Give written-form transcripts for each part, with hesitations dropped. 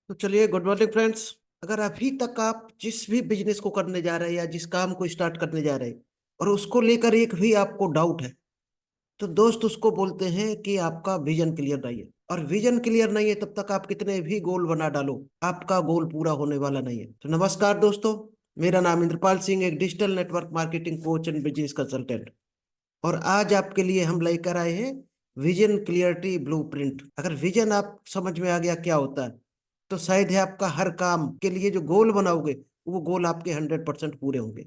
तो चलिए, good morning friends. अगर अभी तक आप जिस भी बिजनेस को करने जा रहे हैं या जिस काम को स्टार्ट करने जा रहे हैं और उसको लेकर एक भी आपको डाउट है, तो दोस्त उसको बोलते हैं कि आपका विजन क्लियर नहीं है। और विजन क्लियर नहीं है तब तक आप कितने भी गोल बना डालो, आपका गोल पूरा होने वाला नहीं है। तो नमस्कार दोस्तों, मेरा नाम इंद्रपाल सिंह, एक digital network marketing coach and business consultant. और आज आपके लिए हम लेकर आए हैं विजन क्लियरिटी ब्लूप्रिंट। अगर विजन आप समझ में आ गया क्या होता है, तो शायद है आपका हर काम के लिए जो गोल बनाओगे वो गोल आपके 100% पूरे होंगे।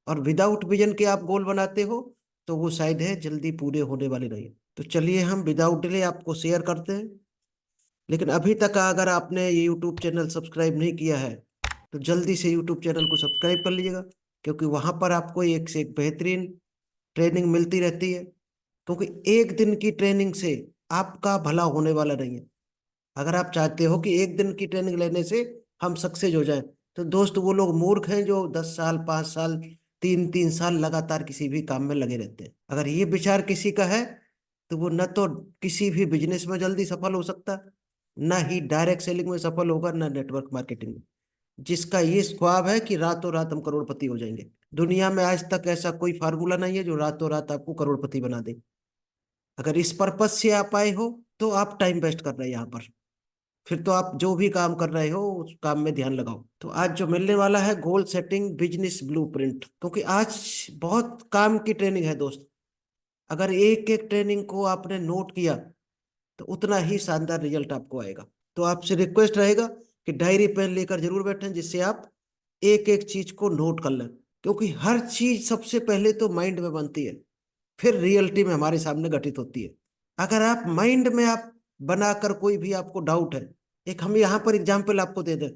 और विदाउट विजन के आप गोल बनाते हो तो वो शायद है जल्दी पूरे होने वाले नहीं है। तो चलिए हम विदाउट डिले आपको शेयर करते हैं। लेकिन अभी तक अगर आपने ये यूट्यूब चैनल सब्सक्राइब नहीं किया है तो जल्दी से यूट्यूब चैनल को सब्सक्राइब कर लीजिएगा, क्योंकि वहां पर आपको एक से एक बेहतरीन ट्रेनिंग मिलती रहती है। क्योंकि एक दिन की ट्रेनिंग से आपका भला होने वाला नहीं है। अगर आप चाहते हो कि एक दिन की ट्रेनिंग लेने से हम सक्सेस हो जाएं, तो दोस्त वो लोग मूर्ख हैं जो 10 साल, 5 साल, 3 3 साल लगातार किसी भी काम में लगे रहते हैं। अगर ये विचार किसी का है तो वो न तो किसी भी बिजनेस में जल्दी सफल हो सकता, ना ही डायरेक्ट सेलिंग में सफल होगा, ना नेटवर्क मार्केटिंग में। जिसका ये ख्वाब है कि रातों रात हम करोड़पति हो जाएंगे, दुनिया में आज तक ऐसा कोई फार्मूला नहीं है जो रातों रात आपको करोड़पति बना दे। अगर इस पर्पज से आप आए हो तो आप टाइम वेस्ट कर रहे हैं यहाँ पर। फिर तो आप जो भी काम कर रहे हो उस काम में ध्यान लगाओ। तो आज जो मिलने वाला है गोल सेटिंग बिजनेस ब्लूप्रिंट, क्योंकि आज बहुत काम की ट्रेनिंग है दोस्त। अगर एक एक ट्रेनिंग को आपने नोट किया तो उतना ही शानदार रिजल्ट आपको आएगा। तो आपसे रिक्वेस्ट रहेगा कि डायरी पेन लेकर जरूर बैठें, जिससे आप एक एक चीज को नोट कर लें। क्योंकि हर चीज सबसे पहले तो माइंड में बनती है, फिर रियलिटी में हमारे सामने घटित होती है। अगर आप माइंड में आप बनाकर कोई भी आपको डाउट है, एक हम यहाँ पर एग्जाम्पल आपको दे दें,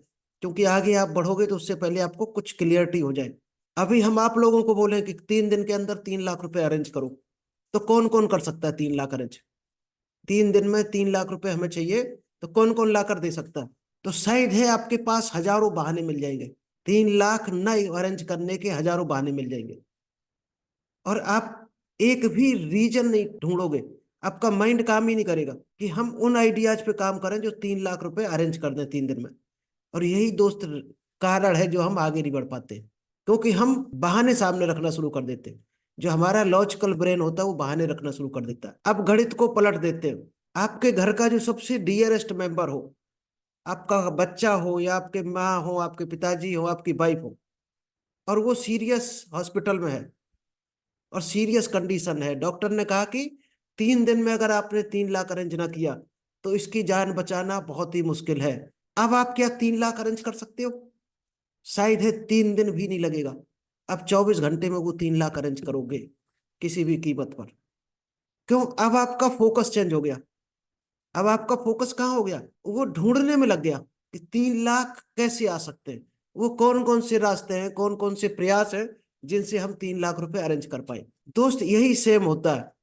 क्योंकि आगे आप बढ़ोगे तो उससे पहले आपको कुछ क्लियरिटी हो जाए। अभी हम आप लोगों को बोले कि 3 दिन के अंदर 3 लाख रुपए अरेंज करो, तो कौन कौन कर सकता है 3 लाख अरेंज? 3 दिन में 3 लाख रुपए हमें चाहिए, तो कौन कौन ला कर दे सकता है? तो शायद है आपके पास हजारों बहाने मिल जाएंगे। 3 लाख न अरेंज करने के हजारों बहाने मिल जाएंगे, और आप एक भी रीजन नहीं ढूंढोगे। आपका माइंड काम ही नहीं करेगा कि हम उन आइडियाज पे काम करें जो 3 लाख रुपए अरेंज कर दें 3 दिन में। और यही दोस्त कारण है जो हम आगे नहीं बढ़ पाते, क्योंकि हम बहाने सामने रखना शुरू कर देते हैं। जो हमारा लॉजिकल ब्रेन होता है वो बहाने रखना शुरू कर देता है। अब गणित को पलट देते हैं। आपके घर का जो सबसे डियरेस्ट मेंबर हो, आपका बच्चा हो या आपके माँ हो, आपके पिताजी हो, आपकी वाइफ हो, और वो सीरियस हॉस्पिटल में है और सीरियस कंडीशन है, डॉक्टर ने कहा कि 3 दिन में अगर आपने 3 लाख अरेंज ना किया तो इसकी जान बचाना बहुत ही मुश्किल है। अब आप क्या 3 लाख अरेंज कर सकते हो? शायद है 3 दिन भी नहीं लगेगा। अब 24 घंटे में वो 3 लाख अरेंज करोगे किसी भी कीमत पर। क्यों? अब आपका फोकस चेंज हो गया। अब आपका फोकस कहाँ हो गया? वो ढूंढने में लग गया कि 3 लाख कैसे आ सकते हैं, वो कौन कौन से रास्ते हैं, कौन कौन से प्रयास हैं जिनसे हम 3 लाख रुपए अरेंज कर पाए। दोस्त यही सेम होता है।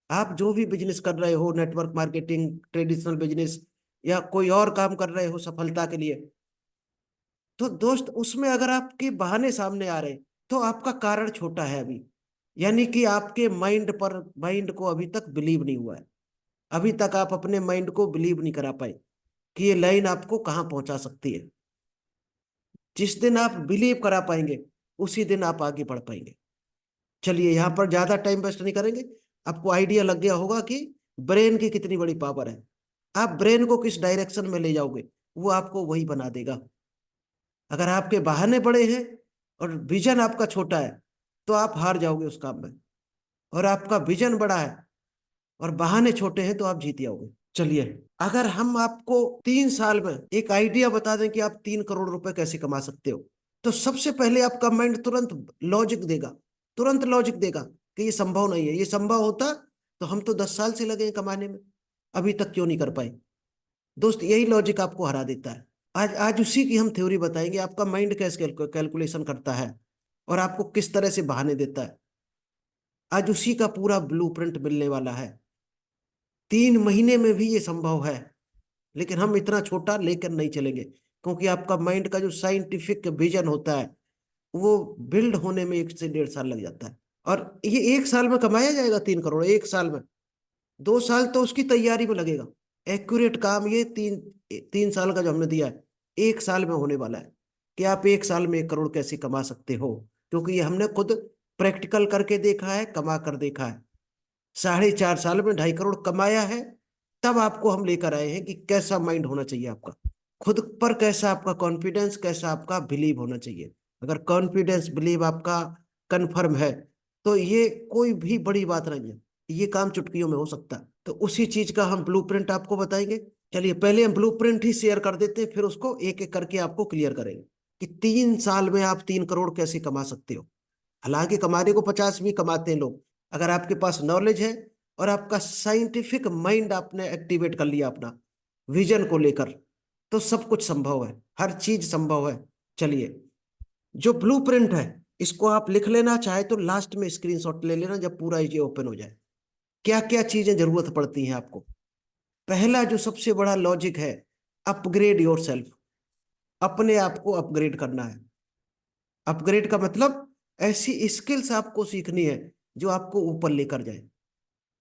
आप जो भी बिजनेस कर रहे हो, नेटवर्क मार्केटिंग, ट्रेडिशनल बिजनेस, या कोई और काम कर रहे हो सफलता के लिए, तो दोस्त उसमें अगर आपके बहाने सामने आ रहे तो आपका कारण छोटा है अभी। यानी कि आपके माइंड को अभी तक बिलीव नहीं हुआ है। अभी तक आप अपने माइंड को बिलीव नहीं करा पाए कि ये लाइन आपको कहाँ पहुंचा सकती है। जिस दिन आप बिलीव करा पाएंगे उसी दिन आप आगे बढ़ पाएंगे। चलिए, यहाँ पर ज्यादा टाइम वेस्ट नहीं करेंगे। आपको आइडिया लग गया होगा कि ब्रेन की कितनी बड़ी पावर है। आप ब्रेन को किस डायरेक्शन में ले जाओगे वो आपको वही बना देगा। अगर आपके बहाने बड़े हैं और विजन आपका छोटा है तो आप हार जाओगे उस काम में। और आपका विजन बड़ा है और बहाने छोटे हैं तो आप जीत जाओगे। चलिए, अगर हम आपको 3 साल में एक आइडिया बता दें कि आप 3 करोड़ रुपए कैसे कमा सकते हो, तो सबसे पहले आपका माइंड तुरंत लॉजिक देगा, तुरंत लॉजिक देगा कि ये संभव नहीं है। ये संभव होता तो हम तो 10 साल से लगे हैं कमाने में, अभी तक क्यों नहीं कर पाए? दोस्त यही लॉजिक आपको हरा देता है। आज आज उसी की हम थ्योरी बताएंगे, आपका माइंड कैसे कैलकुलेशन करता है और आपको किस तरह से बहाने देता है। आज उसी का पूरा ब्लूप्रिंट मिलने वाला है। 3 महीने में भी ये संभव है, लेकिन हम इतना छोटा लेकर नहीं चलेंगे, क्योंकि आपका माइंड का जो साइंटिफिक विजन होता है वो बिल्ड होने में 1 से 1.5 साल लग जाता है। और ये 1 साल में कमाया जाएगा 3 करोड़, 1 साल में? 2 साल तो उसकी तैयारी में लगेगा। एक्यूरेट काम ये 3 3 साल का जो हमने दिया है एक साल में होने वाला है कि आप एक साल में 1 करोड़ कैसे कमा सकते हो, क्योंकि ये हमने खुद प्रैक्टिकल करके देखा है, कमा कर देखा है। 4.5 साल में 2.5 करोड़ कमाया है। तब आपको हम लेकर आए हैं कि कैसा माइंड होना चाहिए आपका, खुद पर कैसा आपका कॉन्फिडेंस, कैसा आपका बिलीव होना चाहिए। अगर कॉन्फिडेंस बिलीव आपका कंफर्म है तो ये कोई भी बड़ी बात नहीं है, ये काम चुटकियों में हो सकता है। तो उसी चीज का हम ब्लूप्रिंट आपको बताएंगे। चलिए पहले हम ब्लूप्रिंट ही शेयर कर देते हैं, फिर उसको एक एक करके आपको क्लियर करेंगे कि 3 साल में आप 3 करोड़ कैसे कमा सकते हो। हालांकि कमाने को 50 भी कमाते हैं लोग। अगर आपके पास नॉलेज है और आपका साइंटिफिक माइंड आपने एक्टिवेट कर लिया अपना विजन को लेकर, तो सब कुछ संभव है, हर चीज संभव है। चलिए, जो ब्लूप्रिंट है इसको आप लिख लेना, चाहे तो लास्ट में स्क्रीनशॉट ले लेना जब पूरा ये ओपन हो जाए। क्या क्या चीजें जरूरत पड़ती हैं आपको। पहला जो सबसे बड़ा लॉजिक है, अपग्रेड योर सेल्फ। अपने आप को अपग्रेड करना है। अपग्रेड का मतलब ऐसी स्किल्स आपको सीखनी है जो आपको ऊपर लेकर जाए,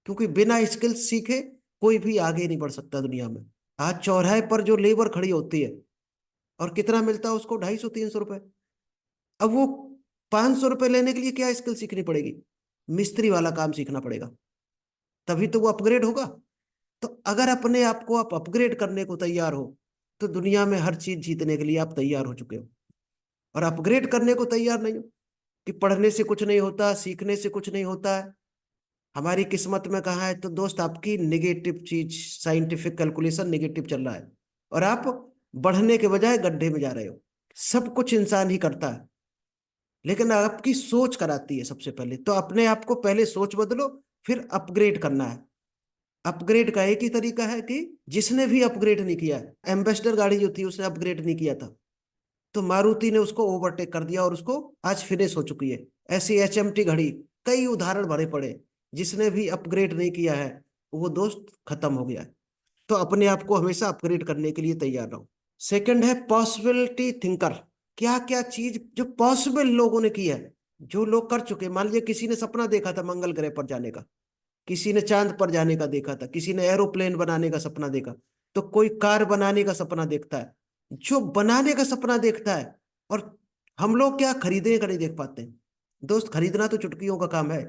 क्योंकि बिना स्किल्स सीखे कोई भी आगे नहीं बढ़ सकता दुनिया में। आज चौराहे पर जो लेबर खड़ी होती है और कितना मिलता है उसको, 250-300 रुपए। अब वो 500 रुपए लेने के लिए क्या स्किल सीखनी पड़ेगी, मिस्त्री वाला काम सीखना पड़ेगा, तभी तो वो अपग्रेड होगा। तो अगर अपने आप को आप अपग्रेड करने को तैयार हो तो दुनिया में हर चीज जीतने के लिए आप तैयार हो चुके हो। और अपग्रेड करने को तैयार नहीं हो कि पढ़ने से कुछ नहीं होता, सीखने से कुछ नहीं होता है, हमारी किस्मत में कहाँ है, तो दोस्त आपकी नेगेटिव चीज, साइंटिफिक कैलकुलेशन नेगेटिव चल रहा है और आप बढ़ने के बजाय गड्ढे में जा रहे हो। सब कुछ इंसान ही करता है, लेकिन आपकी सोच कराती है। सबसे पहले तो अपने आप को पहले सोच बदलो, फिर अपग्रेड करना है। अपग्रेड का एक ही तरीका है कि जिसने भी अपग्रेड नहीं किया है, एम्बेसडर गाड़ी जो थी उसने अपग्रेड नहीं किया था, तो मारुति ने उसको ओवरटेक कर दिया और उसको आज फिनिश हो चुकी है। ऐसी एचएमटी घड़ी, कई उदाहरण भरे पड़े। जिसने भी अपग्रेड नहीं किया है वो दोस्त खत्म हो गया है। तो अपने आप को हमेशा अपग्रेड करने के लिए तैयार रहो। सेकंड है पॉसिबिलिटी थिंकर। क्या क्या चीज जो पॉसिबल लोगों ने की है, जो लोग कर चुके। मान लीजिए किसी ने सपना देखा था मंगल ग्रह पर जाने का, किसी ने चांद पर जाने का देखा था, किसी ने एरोप्लेन बनाने का सपना देखा, तो कोई कार बनाने का सपना देखता है। जो बनाने का सपना देखता है, और हम लोग क्या खरीदने का नहीं देख पाते हैं। दोस्त खरीदना तो चुटकियों का काम है,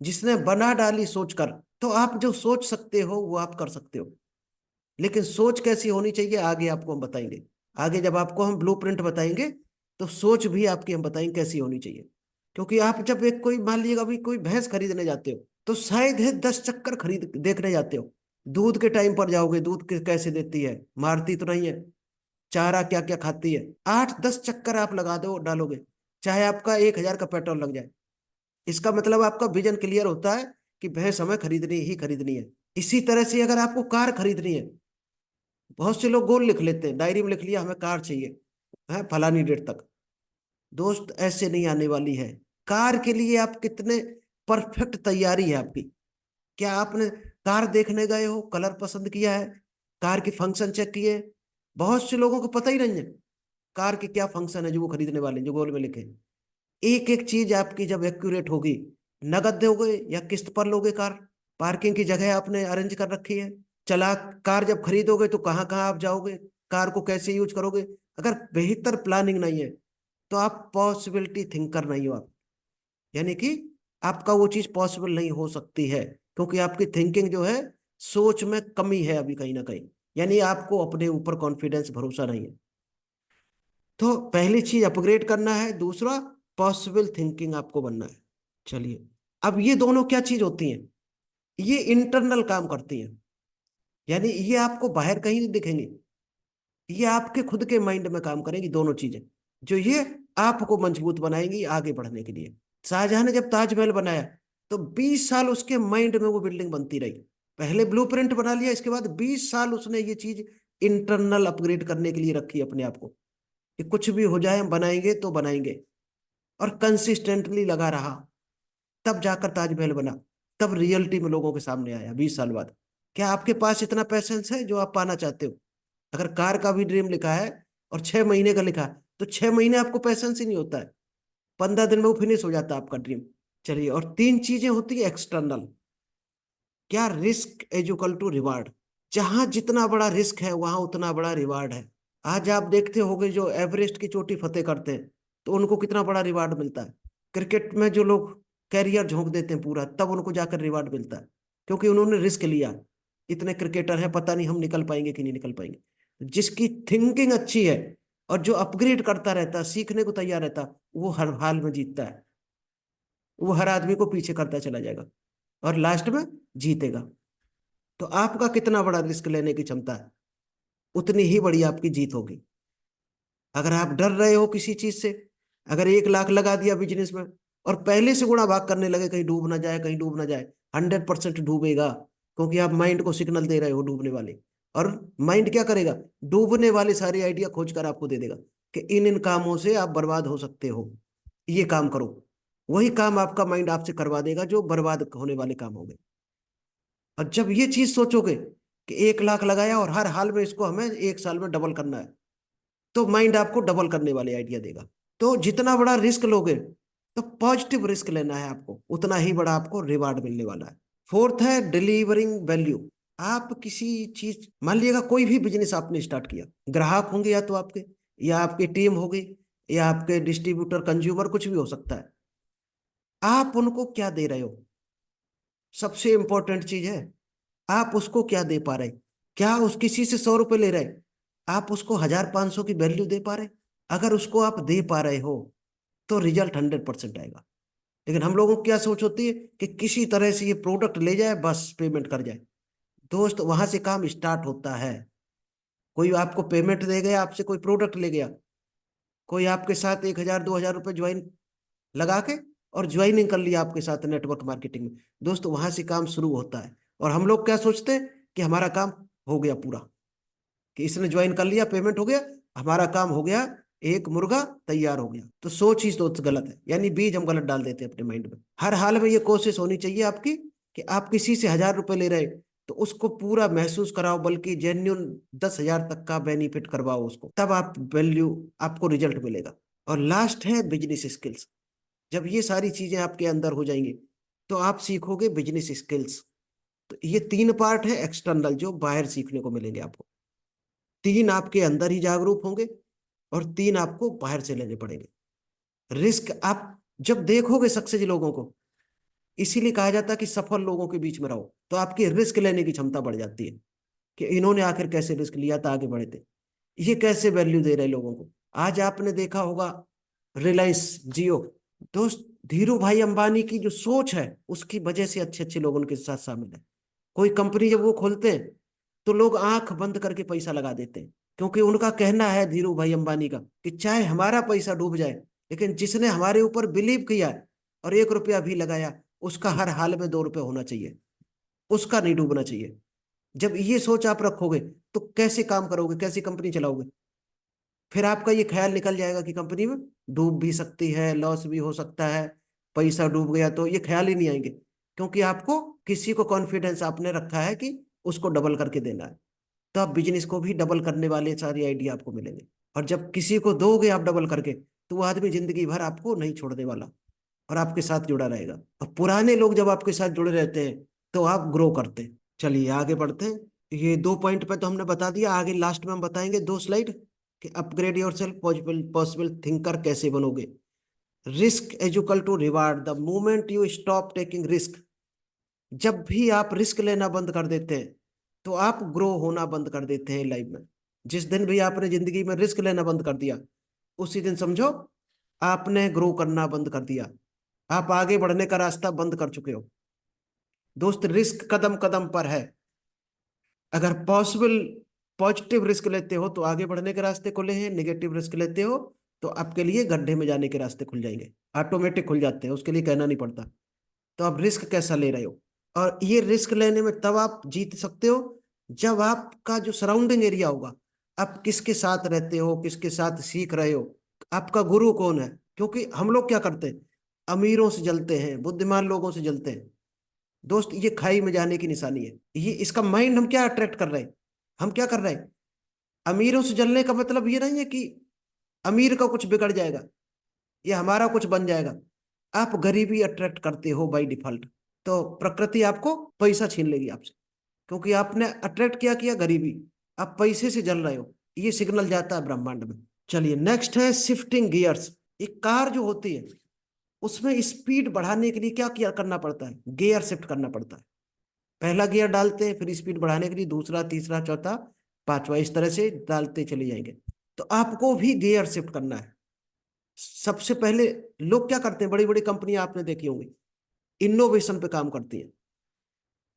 जिसने बना डाली सोचकर। तो आप जो सोच सकते हो वो आप कर सकते हो, लेकिन सोच कैसी होनी चाहिए आगे आपको हम बताएंगे। आगे जब आपको हम ब्लूप्रिंट बताएंगे तो सोच भी आपकी हम बताएंगे कैसी होनी चाहिए। क्योंकि आप जब एक कोई मान लीजिएगा अभी कोई भैंस खरीदने जाते हो तो शायद है 10 चक्कर खरीद देखने जाते हो। दूध के टाइम पर जाओगे, दूध कैसे देती है, मारती तो नहीं है, चारा क्या क्या खाती है, 8-10 चक्कर आप लगा दो डालोगे, चाहे आपका 1,000 का पेट्रोल लग जाए। इसका मतलब आपका विजन क्लियर होता है कि भैंस हमें खरीदनी ही खरीदनी है। इसी तरह से अगर आपको कार खरीदनी है, बहुत से लोग गोल लिख लेते हैं, डायरी में लिख लिया हमें कार चाहिए है फलानी डेट तक। दोस्त ऐसे नहीं आने वाली है। कार के लिए आप कितने परफेक्ट तैयारी है आपकी। क्या आपने कार देखने गए हो, कलर पसंद किया है, कार की फंक्शन चेक किए। बहुत से लोगों को पता ही नहीं है कार के क्या फंक्शन है जो वो खरीदने वाले जो गोल में लिखे। एक एक चीज आपकी जब एक्यूरेट होगी, नगद दोगे या किस्त पर लोगे कार, पार्किंग की जगह आपने अरेंज कर रखी है, चला कार जब खरीदोगे तो कहाँ कहाँ आप जाओगे, कार को कैसे यूज करोगे। अगर बेहतर प्लानिंग नहीं है तो आप पॉसिबिलिटी थिंकर नहीं हो आप, यानी कि आपका वो चीज पॉसिबल नहीं हो सकती है, क्योंकि आपकी थिंकिंग जो है, सोच में कमी है अभी कहीं ना कहीं, यानी आपको अपने ऊपर कॉन्फिडेंस भरोसा नहीं है। तो पहली चीज अपग्रेड करना है, दूसरा पॉसिबल थिंकिंग आपको बनना है। चलिए, अब ये दोनों क्या चीज होती हैं, ये इंटरनल काम करती हैं, यानी ये आपको बाहर कहीं नहीं दिखेंगे, ये आपके खुद के माइंड में काम करेंगी दोनों चीजें, जो ये आपको मजबूत बनाएंगी आगे बढ़ने के लिए। शाहजहां ने जब ताजमहल बनाया तो 20 साल उसके माइंड में वो बिल्डिंग बनती रही। पहले ब्लूप्रिंट बना लिया, इसके बाद 20 साल उसने ये चीज इंटरनल अपग्रेड करने के लिए रखी अपने आप को, कि कुछ भी हो जाए हम बनाएंगे तो बनाएंगे। और कंसिस्टेंटली लगा रहा, तब जाकर ताजमहल बना, तब रियलिटी में लोगों के सामने आया 20 साल बाद। क्या आपके पास इतना पैसेंस है जो आप पाना चाहते हो। अगर कार का भी ड्रीम लिखा है और 6 महीने का लिखा है तो 6 महीने आपको पैसेंस ही नहीं होता है, 15 दिन में वो फिनिश हो जाता है आपका ड्रीम। चलिए, और तीन चीजें होती है एक्सटर्नल। क्या, risk is equal to reward. जहां जितना बड़ा रिस्क है वहां उतना बड़ा रिवार्ड है। आज आप देखते होंगे जो एवरेस्ट की चोटी फतेह करते हैं तो उनको कितना बड़ा रिवार्ड मिलता है। क्रिकेट में जो लोग कैरियर झोंक देते हैं पूरा, तब उनको जाकर रिवार्ड मिलता है, क्योंकि उन्होंने रिस्क लिया। इतने क्रिकेटर हैं, पता नहीं हम निकल पाएंगे कि नहीं निकल पाएंगे। जिसकी थिंकिंग अच्छी है और जो अपग्रेड करता रहता, सीखने को तैयार रहता, वो हर हाल में जीतता है। वो हर आदमी को पीछे करता चला जाएगा और लास्ट में जीतेगा। तो आपका कितना बड़ा रिस्क लेने की क्षमता है, उतनी ही बड़ी आपकी जीत होगी। अगर आप डर रहे हो किसी चीज से, अगर 1 लाख लगा दिया बिजनेस में और पहले से गुणा भाग करने लगे, कहीं डूब ना जाए, कहीं डूब ना जाए, 100% डूबेगा। क्योंकि आप माइंड को सिग्नल दे रहे हो डूबने वाले। और माइंड क्या करेगा? डूबने वाले सारे आइडिया खोज कर आपको दे देगा कि इन इन कामों से आप बर्बाद हो सकते हो, ये काम करो। वही काम आपका माइंड आपसे करवा देगा जो बर्बाद होने वाले काम होंगे। और जब ये चीज सोचोगे कि 1 लाख लगाया और हर हाल में इसको हमें 1 साल में डबल करना है, तो माइंड आपको डबल करने वाले आइडिया देगा। तो जितना बड़ा रिस्क लोगे, तो पॉजिटिव रिस्क लेना है आपको, उतना ही बड़ा आपको रिवार्ड मिलने वाला है। फोर्थ है डिलीवरिंग वैल्यू। आप किसी चीज, मान लीजिएगा कोई भी बिजनेस आपने स्टार्ट किया, ग्राहक होंगे या तो आपके, या आपकी टीम होगी, या आपके डिस्ट्रीब्यूटर, कंज्यूमर, कुछ भी हो सकता है। आप उनको क्या दे रहे हो, सबसे इंपॉर्टेंट चीज है। आप उसको क्या दे पा रहे? क्या उस किसी से 100 रुपए ले रहे, आप उसको 1,000 500 की वैल्यू दे पा रहे? अगर उसको आप दे पा रहे हो तो रिजल्ट 100% आएगा। लेकिन हम लोगों को क्या सोच होती है कि किसी तरह से ये प्रोडक्ट ले जाए, बस पेमेंट कर जाए। दोस्त, वहां से काम स्टार्ट होता है। कोई आपको पेमेंट दे गया, आपसे कोई प्रोडक्ट ले गया, कोई आपके साथ 1,000 2,000 रुपये ज्वाइन लगा के और ज्वाइनिंग कर लिया आपके साथ नेटवर्क मार्केटिंग में। दोस्त, वहां से काम शुरू होता है। और हम लोग क्या सोचते हैं कि हमारा काम हो गया पूरा, कि इसने ज्वाइन कर लिया, पेमेंट हो गया, हमारा काम हो गया, एक मुर्गा तैयार हो गया। तो सोच ही सोच गलत है, यानी बीज हम गलत डाल देते हैं अपने माइंड में। हर हाल में ये कोशिश होनी चाहिए आपकी कि आप किसी से 1,000 रुपए ले रहे, तो उसको पूरा महसूस कराओ, बल्कि जेन्यून 10,000 तक का बेनिफिट करवाओ उसको, तब आप वैल्यू, आपको रिजल्ट मिलेगा। और लास्ट है बिजनेस स्किल्स। जब ये सारी चीजें आपके अंदर हो जाएंगी, तो आप सीखोगे बिजनेस स्किल्स। तो ये 3 पार्ट है एक्सटर्नल, जो बाहर सीखने को मिलेंगे आपको। 3 आपके अंदर ही जागरूक होंगे और 3 आपको बाहर से लेने पड़ेंगे। रिस्क आप जब देखोगे सक्सेस लोगों को, इसीलिए कहा जाता है कि सफल लोगों के बीच में रहो, तो आपकी रिस्क लेने की क्षमता बढ़ जाती है कि इन्होंने आखिर कैसे रिस्क लिया था, आगे बढ़े थे, ये कैसे वैल्यू दे रहे लोगों को। आज आपने देखा होगा रिलायंस जियो, दोस्त, धीरू भाई अंबानी की जो सोच है, उसकी वजह से अच्छे अच्छे लोग उनके साथ शामिल है। कोई कंपनी जब वो खोलते हैं, तो लोग आंख बंद करके पैसा लगा देते हैं, क्योंकि उनका कहना है, धीरू भाई अंबानी का, कि चाहे हमारा पैसा डूब जाए, लेकिन जिसने हमारे ऊपर बिलीव किया और 1 रुपया भी लगाया, उसका हर हाल में 2 रुपये होना चाहिए, उसका नहीं डूबना चाहिए। जब ये सोच आप रखोगे, तो कैसे काम करोगे, कैसी कंपनी चलाओगे? फिर आपका ये ख्याल निकल जाएगा कि कंपनी में डूब भी सकती है, लॉस भी हो सकता है, पैसा डूब गया, तो ये ख्याल ही नहीं आएंगे, क्योंकि आपको किसी को कॉन्फिडेंस आपने रखा है कि उसको डबल करके देना है। तो आप बिजनेस को भी डबल करने वाले सारे आइडिया आपको मिलेंगे। और जब किसी को दोगे आप डबल करके, तो वो आदमी जिंदगी भर आपको नहीं छोड़ने वाला और आपके साथ जुड़ा रहेगा। और पुराने लोग जब आपके साथ जुड़े रहते हैं, तो आप ग्रो करते हैं। चलिए आगे बढ़ते हैं। ये 2 पॉइंट पे तो हमने बता दिया, आगे लास्ट में हम बताएंगे 2 स्लाइड कि upgrade yourself possible possible thinker कैसे बनोगे। Risk is equal to reward the moment you stop taking risk. जब भी आप रिस्क लेना बंद कर देते हैं, तो आप ग्रो होना बंद कर देते हैं लाइफ में। जिस दिन भी आपने जिंदगी में रिस्क लेना बंद कर दिया, उसी दिन समझो आपने ग्रो करना बंद कर दिया, आप आगे बढ़ने का रास्ता बंद कर चुके हो। दोस्त, रिस्क कदम कदम पर है। अगर पॉसिबल पॉजिटिव रिस्क लेते हो तो आगे बढ़ने के रास्ते खुले हैं, नेगेटिव रिस्क लेते हो तो आपके लिए गड्ढे में जाने के रास्ते खुल जाएंगे, ऑटोमेटिक खुल जाते हैं, उसके लिए कहना नहीं पड़ता। तो आप रिस्क कैसा ले रहे हो? और ये रिस्क लेने में तब आप जीत सकते हो, जब आपका जो सराउंडिंग एरिया होगा, आप किसके साथ रहते हो, किसके साथ सीख रहे हो, आपका गुरु कौन है। क्योंकि हम लोग क्या करते हैं, अमीरों से जलते हैं, बुद्धिमान लोगों से जलते हैं। दोस्त, ये खाई में जाने की निशानी है। ये इसका माइंड हम क्या अट्रैक्ट कर रहे हैं, हम क्या कर रहे हैं? अमीरों से जलने का मतलब ये नहीं है कि अमीर का कुछ बिगड़ जाएगा या हमारा कुछ बन जाएगा। आप गरीबी अट्रैक्ट करते हो बाय डिफॉल्ट। तो प्रकृति आपको पैसा छीन लेगी आपसे, क्योंकि आपने अट्रैक्ट क्या किया, गरीबी। आप पैसे से जल रहे हो। ये सिग्नल जाता है ब्रह्मांड में। चलिए नेक्स्ट है शिफ्टिंग गियर्स। एक कार जो होती है उसमें स्पीड बढ़ाने के लिए क्या किया करना पड़ता है, गियर शिफ्ट करना पड़ता है। पहला गियर डालते हैं, फिर स्पीड बढ़ाने के लिए दूसरा, तीसरा, चौथा, पांचवा, इस तरह से डालते चले जाएंगे। तो आपको भी गियर शिफ्ट करना है। सबसे पहले लोग क्या करते हैं, बड़ी बड़ी कंपनियां आपने देखी होंगी, इनोवेशन पे काम करती हैं।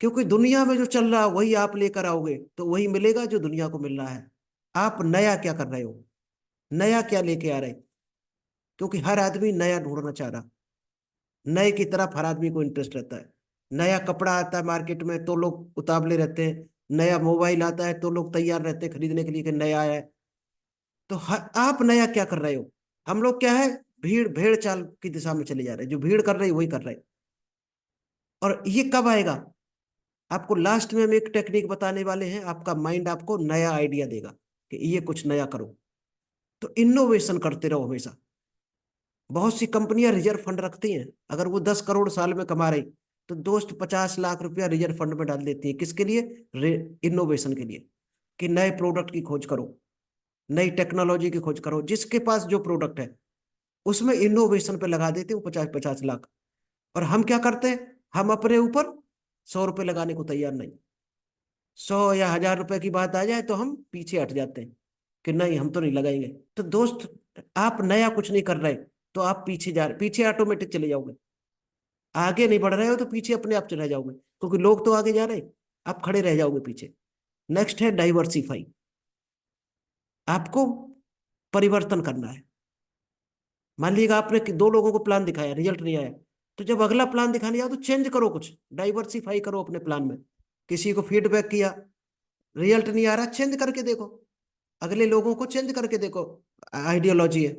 क्योंकि दुनिया में जो चल रहा है वही आप लेकर आओगे तो वही मिलेगा जो दुनिया को मिल रहा है। आप नया क्या कर रहे हो, नया क्या लेके आ रहे हैं? क्योंकि हर आदमी नया ढूंढना चाह रहा, नए की तरफ हर आदमी को इंटरेस्ट रहता है। नया कपड़ा आता है मार्केट में तो लोग उतावले रहते हैं, नया मोबाइल आता है तो लोग तैयार रहते हैं खरीदने के लिए कि नया आया है। तो आप नया क्या कर रहे हो? हम लोग क्या है, भीड़ भेड़ चाल की दिशा में चले जा रहे हैं, जो भीड़ कर रही है वही कर रहे हैं। और ये कब आएगा? आपको लास्ट में हम एक टेक्निक बताने वाले हैं, आपका माइंड आपको नया आइडिया देगा कि ये कुछ नया करो। तो इनोवेशन करते रहो हमेशा। बहुत सी कंपनियां रिजर्व फंड रखती हैं, अगर वो 10 करोड़ साल में कमा रही तो दोस्त 50 लाख रुपया रिजर्व फंड में डाल देती है। किसके लिए? इनोवेशन के लिए, कि नए प्रोडक्ट की खोज करो, नई टेक्नोलॉजी की खोज करो। जिसके पास जो प्रोडक्ट है उसमें इनोवेशन पे लगा देते हैं 50-50 लाख। और हम क्या करते हैं, हम अपने ऊपर 100 रुपये लगाने को तैयार नहीं। 100 या 1000 रुपए की बात आ जाए तो हम पीछे हट जाते हैं कि नहीं हम तो नहीं लगाएंगे। तो दोस्त, आप नया कुछ नहीं कर रहे तो आप पीछे ऑटोमेटिक चले जाओगे। आगे नहीं बढ़ रहे हो तो पीछे अपने आप चले जाओगे, क्योंकि लोग तो आगे जा रहे हैं, आप खड़े रह जाओगे पीछे। नेक्स्ट है डाइवर्सिफाई। आपको परिवर्तन करना है। मान लीजिएगा आपने दो लोगों को प्लान दिखाया, रिजल्ट नहीं आया, तो जब अगला प्लान दिखाने जाओ तो चेंज करो, कुछ डाइवर्सिफाई करो अपने प्लान में। किसी को फीडबैक किया, रिजल्ट नहीं आ रहा, चेंज करके देखो, अगले लोगों को चेंज करके देखो। आइडियोलॉजी है।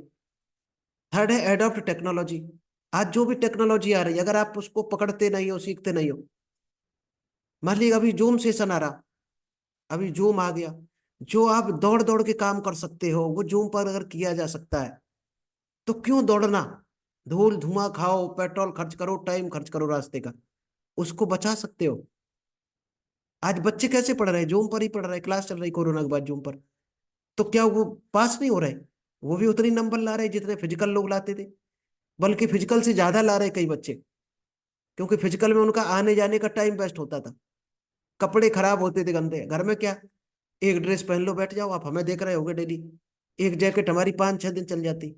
थर्ड है एडॉप्ट टेक्नोलॉजी। आज जो भी टेक्नोलॉजी आ रही है अगर आप उसको पकड़ते नहीं हो, सीखते नहीं हो, मान लीजिए अभी जूम सेशन आ रहा, अभी जूम आ गया, जो आप दौड़ दौड़ के काम कर सकते हो वो जूम पर अगर किया जा सकता है तो क्यों दौड़ना? धूल धुआं खाओ, पेट्रोल खर्च करो, टाइम खर्च करो रास्ते का, उसको बचा सकते हो। आज बच्चे कैसे पढ़ रहे हैं? जूम पर ही पढ़ रहे हैं, क्लास चल रही कोरोना के बाद जूम पर। तो क्या वो पास नहीं हो रहे? वो भी उतनी नंबर ला रहे जितने फिजिकल लोग लाते थे, बल्कि फिजिकल से ज्यादा ला रहे कई बच्चे। क्योंकि फिजिकल में उनका आने जाने का टाइम वेस्ट होता था, कपड़े खराब होते थे गंदे। घर में क्या, एक ड्रेस पहन लो बैठ जाओ, आप हमें देख रहे होगे डेली, एक जैकेट हमारी 5-6 दिन चल जाती।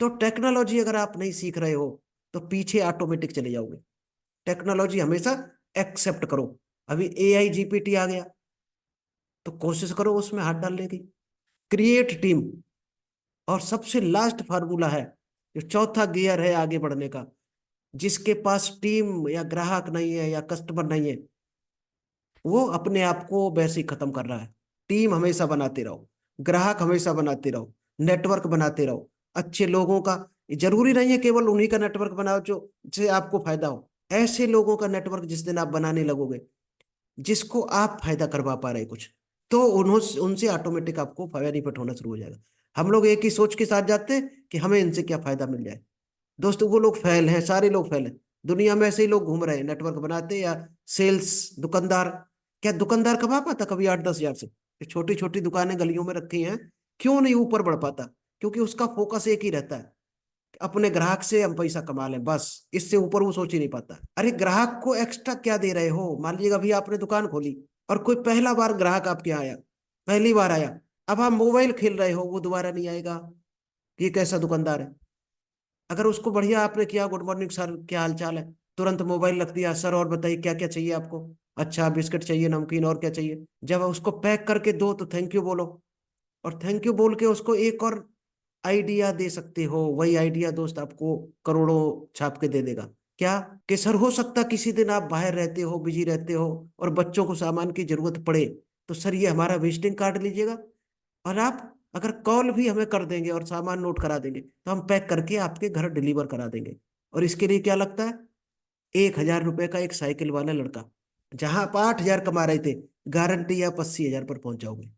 तो टेक्नोलॉजी अगर आप नहीं सीख रहे हो तो पीछे ऑटोमेटिक चले जाओगे। टेक्नोलॉजी हमेशा एक्सेप्ट करो। अभी एआई जीपीटी आ गया तो कोशिश करो उसमें हाथ डालने की। Create team. और सबसे लास्ट फार्मूला है, जो चौथा गियर है आगे बढ़ने का, जिसके पास टीम या ग्राहक नहीं है या कस्टमर नहीं है वो अपने आप को वैसे ही खत्म कर रहा है। टीम हमेशा बनाते रहो, ग्राहक हमेशा बनाते रहो, नेटवर्क बनाते रहो अच्छे लोगों का। जरूरी नहीं है केवल उन्हीं का नेटवर्क बनाओ जो जिससे आपको फायदा हो। ऐसे लोगों का नेटवर्क जिस दिन आप बनाने लगोगे जिसको आप फायदा करवा पा रहे कुछ, तो उन्होंने उनसे ऑटोमेटिक आपको बेनिफिट होना शुरू हो जाएगा। हम लोग एक ही सोच के साथ जाते हैं कि हमें इनसे क्या फायदा मिल जाए। दोस्तों वो लोग फेल हैं, सारे लोग फेल हैं। दुनिया में ऐसे ही लोग घूम रहे हैं नेटवर्क बनाते या सेल्स, दुकानदार। क्या दुकानदार कमा पाता कभी 8-10 हजार से? छोटी छोटी दुकानें गलियों में रखी हैं, क्यों नहीं ऊपर बढ़ पाता? क्योंकि उसका फोकस एक ही रहता है, अपने ग्राहक से हम पैसा कमा लें बस, इससे ऊपर वो सोच ही नहीं पाता। अरे ग्राहक को एक्स्ट्रा क्या दे रहे हो? मान लीजिए अभी आपने दुकान खोली और कोई पहला बार ग्राहक आपके यहाँ आया, पहली बार आया, अब आप मोबाइल खेल रहे हो, वो दोबारा नहीं आएगा। ये कैसा दुकानदार है? अगर उसको बढ़िया आपने किया, गुड मॉर्निंग सर, क्या हाल चाल है, तुरंत मोबाइल रख दिया, सर और बताइए क्या क्या चाहिए आपको? अच्छा बिस्किट चाहिए, नमकीन, और क्या चाहिए? जब उसको पैक करके दो तो थैंक यू बोलो, और थैंक यू बोल के उसको एक और आइडिया दे सकते हो। वही आइडिया दोस्त आपको करोड़ों छाप के दे देगा। क्या? कि सर हो सकता किसी दिन आप बाहर रहते हो, बिजी रहते हो, और बच्चों को सामान की जरूरत पड़े, तो सर ये हमारा विजिटिंग कार्ड लीजिएगा, और आप अगर कॉल भी हमें कर देंगे और सामान नोट करा देंगे तो हम पैक करके आपके घर डिलीवर करा देंगे। और इसके लिए क्या लगता है? 1,000 रुपए का एक साइकिल वाला लड़का, जहां आप 8,000 कमा रहे थे, गारंटी आप 80,000 पर पहुंच जाओगे।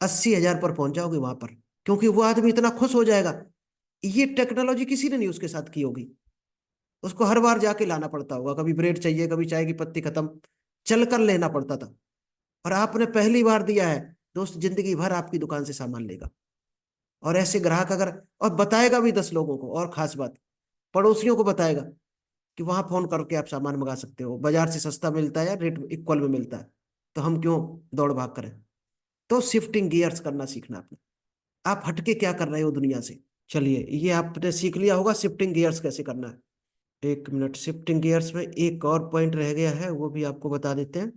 80,000 पर पहुंच जाओगे वहां पर, क्योंकि वो आदमी इतना खुश हो जाएगा। ये टेक्नोलॉजी किसी ने नहीं उसके साथ की होगी, उसको हर बार जाके लाना पड़ता होगा, कभी ब्रेड चाहिए, कभी चाय की पत्ती खत्म, चल कर लेना पड़ता था। और आपने पहली बार दिया है दोस्त जिंदगी भर आपकी दुकान से सामान लेगा। और ऐसे ग्राहक अगर, और बताएगा भी 10 लोगों को, और खास बात पड़ोसियों को बताएगा कि वहां फोन करके आप सामान मंगा सकते हो, बाजार से सस्ता मिलता है या रेट इक्वल में मिलता है, तो हम क्यों दौड़ भाग करें। तो शिफ्टिंग गियर्स करना सीखना आपने। आप हटके क्या कर रहे हो दुनिया से। चलिए ये आपने सीख लिया होगा शिफ्टिंग गियर्स कैसे करना है। 1 मिनट, शिफ्टिंग गियर्स में एक और पॉइंट रह गया है, वो भी आपको बता देते हैं।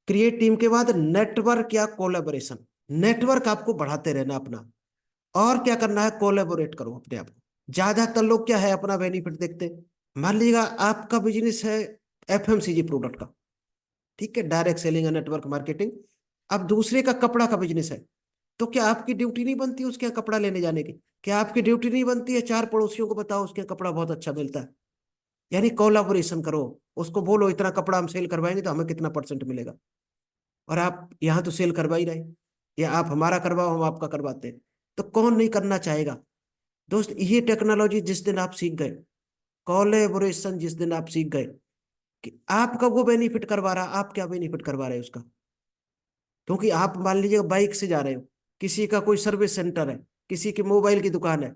क्रिएट टीम के बाद नेटवर्क या कोलेबोरेशन। नेटवर्क आपको बढ़ाते रहना अपना, और क्या करना है, कोलेबोरेट करो अपने आप को। ज्यादातर लोग क्या है, अपना बेनिफिट देखते हैं। मान लीजिएगा आपका बिजनेस है एफएमसीजी प्रोडक्ट का, ठीक है, डायरेक्ट सेलिंग या नेटवर्क मार्केटिंग। अब दूसरे का कपड़ा का बिजनेस है, तो क्या आपकी ड्यूटी नहीं बनती उसके यहाँ कपड़ा लेने जाने की। क्या आपकी ड्यूटी नहीं बनती है 4 पड़ोसियों को बताओ उसके यहाँ कपड़ा बहुत अच्छा मिलता है। यानी कोलाबोरेशन करो, उसको बोलो इतना कपड़ा हम सेल करवाएंगे तो हमें कितना परसेंट मिलेगा। और आप यहाँ तो सेल करवा ही रहे, या आप हमारा करवाओ हम आपका करवाते हैं, तो कौन नहीं करना चाहेगा। दोस्त ये टेक्नोलॉजी जिस दिन आप सीख गए, कोलेबोरेशन जिस दिन आप सीख गए कि आपका वो बेनिफिट करवा रहा, आप क्या बेनिफिट करवा रहे हैं उसका। क्योंकि आप मान लीजिए बाइक से जा रहे हो, किसी का कोई सर्विस सेंटर है, किसी की मोबाइल की दुकान है,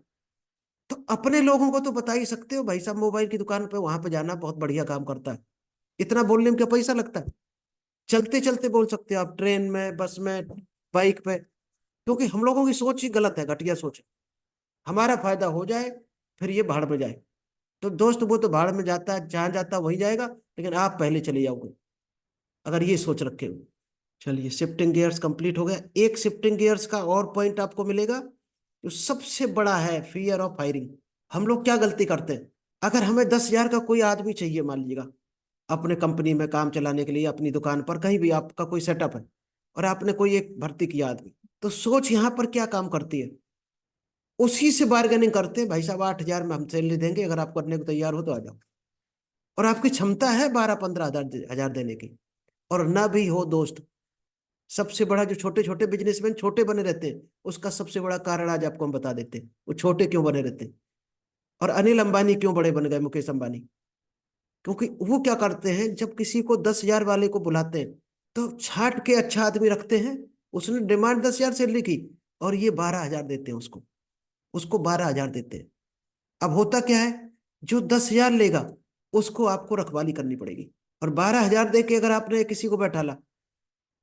तो अपने लोगों को तो बता ही सकते हो भाई साहब मोबाइल की दुकान पे वहां पे जाना बहुत बढ़िया काम करता है। इतना बोलने में क्या पैसा लगता है। चलते चलते बोल सकते हो आप, ट्रेन में, बस में, बाइक पे। क्योंकि हम लोगों की सोच ही गलत है, घटिया सोच है। हमारा फायदा हो जाए, फिर ये भाड़ में जाए। तो दोस्त वो तो भाड़ में जाता है, जहां जाता है वहीं जाएगा, लेकिन आप पहले चले जाओगे अगर ये सोच रखे हो। चलिए शिफ्टिंग गियर्स कंप्लीट हो गया। एक शिफ्टिंग गियर्स का और पॉइंट आपको मिलेगा, जो सबसे बड़ा है, फियर ऑफ हायरिंग। हम लोग क्या गलती करते हैं, अगर हमें 10,000 का कोई आदमी चाहिए मान लीजिएगा, अपने कंपनी में काम चलाने के लिए, अपनी दुकान पर कहीं भी आपका कोई सेटअप है, और आपने कोई एक भर्ती किया आदमी, तो सोच यहाँ पर क्या काम करती है, उसी से बार्गेनिंग करते हैं, भाई साहब 8,000 में हम सैलरी देंगे, अगर आप करने को तैयार हो तो आ जाओ। और आपकी क्षमता है 12-15 हजार देने की, और ना भी हो दोस्त। सबसे बड़ा जो छोटे छोटे बिजनेसमैन छोटे बने रहते हैं, उसका सबसे बड़ा कारण आज आपको हम बता देते हैं, वो छोटे क्यों बने रहते हैं। और अनिल अंबानी क्यों बड़े बन गए, मुकेश अंबानी, क्योंकि वो क्या करते हैं, जब किसी को 10,000 वाले को बुलाते हैं, तो छाट के अच्छा आदमी रखते हैं। उसने डिमांड 10,000 सैलरी की, और ये 12,000 देते हैं उसको, उसको 12,000 देते हैं। अब होता क्या है, जो 10,000 लेगा उसको आपको रखवाली करनी पड़ेगी। और 12,000 दे के अगर आपने किसी को बैठा ला,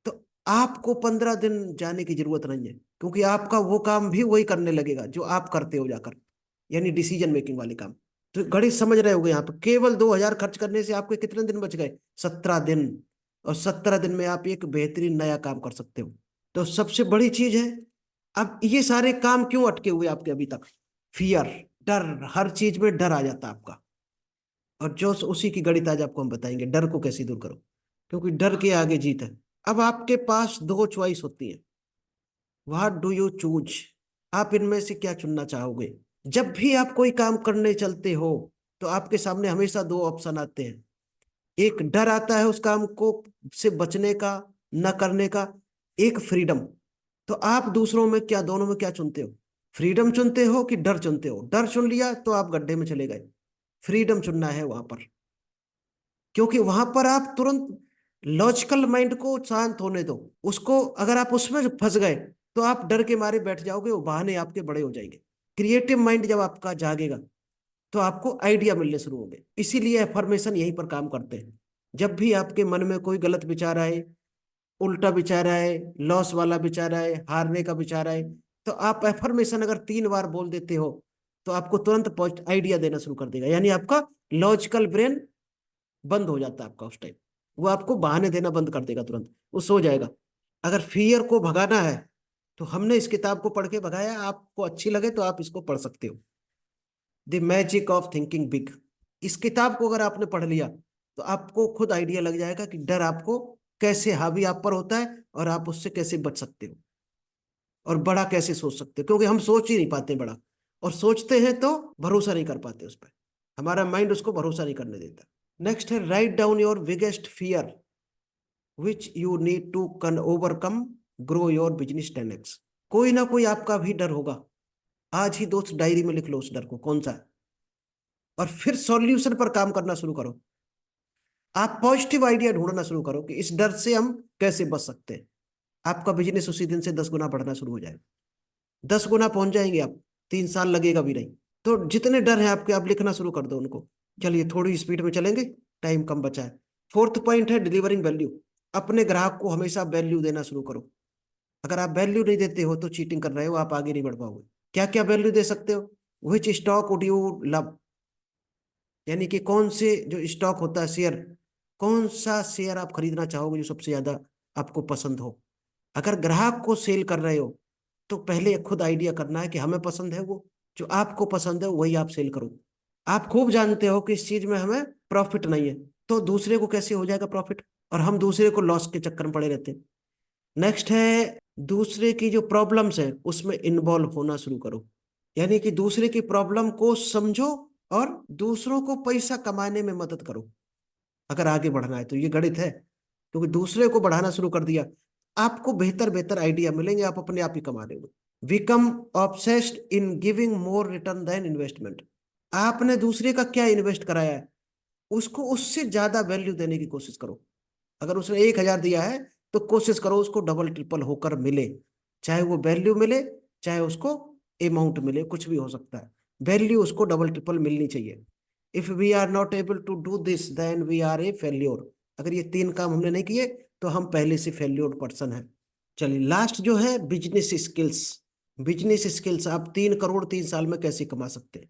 तो आपको 15 दिन जाने की जरूरत नहीं है, क्योंकि आपका वो काम भी वही करने लगेगा जो आप करते हो जाकर, यानी डिसीजन मेकिंग वाले काम। तो गणित समझ रहे होगे, यहाँ पे केवल 2,000 खर्च करने से आपके कितने दिन बच गए, 17 दिन। और 17 दिन में आप एक बेहतरीन नया काम कर सकते हो। तो सबसे बड़ी चीज है, अब ये सारे काम क्यों अटके हुए आपके अभी तक, फियर, डर, हर चीज में डर आ जाता है आपका। और जो उसी की गणित आज आपको हम बताएंगे, डर को कैसे दूर करो, क्योंकि डर के आगे जीत है। अब आपके पास 2 चॉइस होती है, व्हाट डू यू चूज, आप इनमें से क्या चुनना चाहोगे। जब भी आप कोई काम करने चलते हो, तो आपके सामने हमेशा 2 ऑप्शन आते हैं। एक डर आता है उस काम को से बचने का, न करने का। एक फ्रीडम। तो आप दूसरों में क्या, दोनों में क्या चुनते हो, फ्रीडम चुनते हो कि डर चुनते हो। डर चुन लिया तो आप गड्ढे में चले गए, फ्रीडम चुनना है वहां पर। क्योंकि वहां पर आप तुरंत लॉजिकल माइंड को शांत होने दो, उसको अगर आप उसमें फंस गए, तो आप डर के मारे बैठ जाओगे, वो बहाने आपके बड़े हो जाएंगे। क्रिएटिव माइंड जब आपका जागेगा, तो आपको आइडिया मिलने शुरू होंगे। इसीलिए एफर्मेशन यहीं पर काम करते हैं। जब भी आपके मन में कोई गलत विचार आए, उल्टा विचार आए, लॉस वाला विचार आए, हारने का विचार आए, तो आप एफर्मेशन अगर 3 बार बोल देते हो, तो आपको तुरंत आइडिया देना शुरू कर देगा। यानी आपका लॉजिकल ब्रेन बंद हो जाता है आपका उस टाइम, वो आपको बहाने देना बंद कर देगा, तुरंत वो सो जाएगा। अगर फियर को भगाना है, तो हमने इस किताब को पढ़ के भगाया, आपको अच्छी लगे तो आप इसको पढ़ सकते हो, the magic of thinking big. इस किताब को अगर आपने पढ़ लिया, तो आपको खुद आइडिया लग जाएगा कि डर आपको कैसे हावी आप पर होता है, और आप उससे कैसे बच सकते हो, और बड़ा कैसे सोच सकते हो। क्योंकि हम सोच ही नहीं पाते बड़ा, और सोचते हैं तो भरोसा नहीं कर पाते उस पर, हमारा माइंड उसको भरोसा नहीं करने देता। नेक्स्ट है, write down your biggest fear which you need to can overcome, grow your business 10x। कोई ना कोई आपका भी डर होगा, आज ही दोस्त डायरी में लिख लो उस डर को कौन सा है, और फिर सॉल्यूशन पर काम करना शुरू करो। आप पॉजिटिव आइडिया ढूंढना शुरू करो कि इस डर से हम कैसे बच सकते हैं। आपका बिजनेस उसी दिन से 10 गुना बढ़ना शुरू हो जाएगा। 10 गुना पहुंच जाएंगे आप, 3 साल लगेगा भी नहीं। तो जितने डर हैं आपके, आप लिखना शुरू कर दो उनको। चलिए थोड़ी स्पीड में चलेंगे, टाइम कम बचा है। फोर्थ पॉइंट है डिलीवरिंग वैल्यू। अपने ग्राहक को हमेशा वैल्यू देना शुरू करो। अगर आप वैल्यू नहीं देते हो तो चीटिंग कर रहे हो, आप आगे नहीं बढ़ पाओगे। क्या क्या वैल्यू दे सकते हो? विच स्टॉक वुड यू लव, यानी कि कौन से जो स्टॉक होता है शेयर, कौन सा शेयर आप खरीदना चाहोगे जो सबसे ज्यादा आपको पसंद हो। अगर ग्राहक को सेल कर रहे हो तो पहले खुद आइडिया करना है कि हमें पसंद है वो, जो आपको पसंद है वही आप सेल करो। आप खूब जानते हो कि इस चीज में हमें प्रॉफिट नहीं है, तो दूसरे को कैसे हो जाएगा प्रॉफिट, और हम दूसरे को लॉस के चक्कर में पड़े रहते हैं। नेक्स्ट है दूसरे की जो प्रॉब्लम्स है उसमें इन्वॉल्व होना शुरू करो, यानी कि दूसरे की प्रॉब्लम को समझो और दूसरों को पैसा कमाने में मदद करो। अगर आगे बढ़ना है तो ये गणित है, क्योंकि दूसरे को बढ़ाना शुरू कर दिया, आपको बेहतर बेहतर आइडिया मिलेंगे, आप अपने आप ही कमा लेंगे। Become obsessed in giving more return than investment. आपने दूसरे का क्या इन्वेस्ट कराया है, उसको उससे ज्यादा वैल्यू देने की कोशिश करो। अगर उसने 1,000 दिया है तो कोशिश करो उसको डबल ट्रिपल होकर मिले, चाहे वो वैल्यू मिले, चाहे उसको अमाउंट मिले, कुछ भी हो सकता है, वैल्यू उसको डबल ट्रिपल मिलनी चाहिए। If we are not able to do this then we are a failure. अगर ये 3 काम हमने नहीं किए तो हम पहले से फेल्योर पर्सन है। चलिए लास्ट जो है बिजनेस स्किल्स। बिजनेस स्किल्स आप 3 करोड़ 3 साल में कैसे कमा सकते हैं,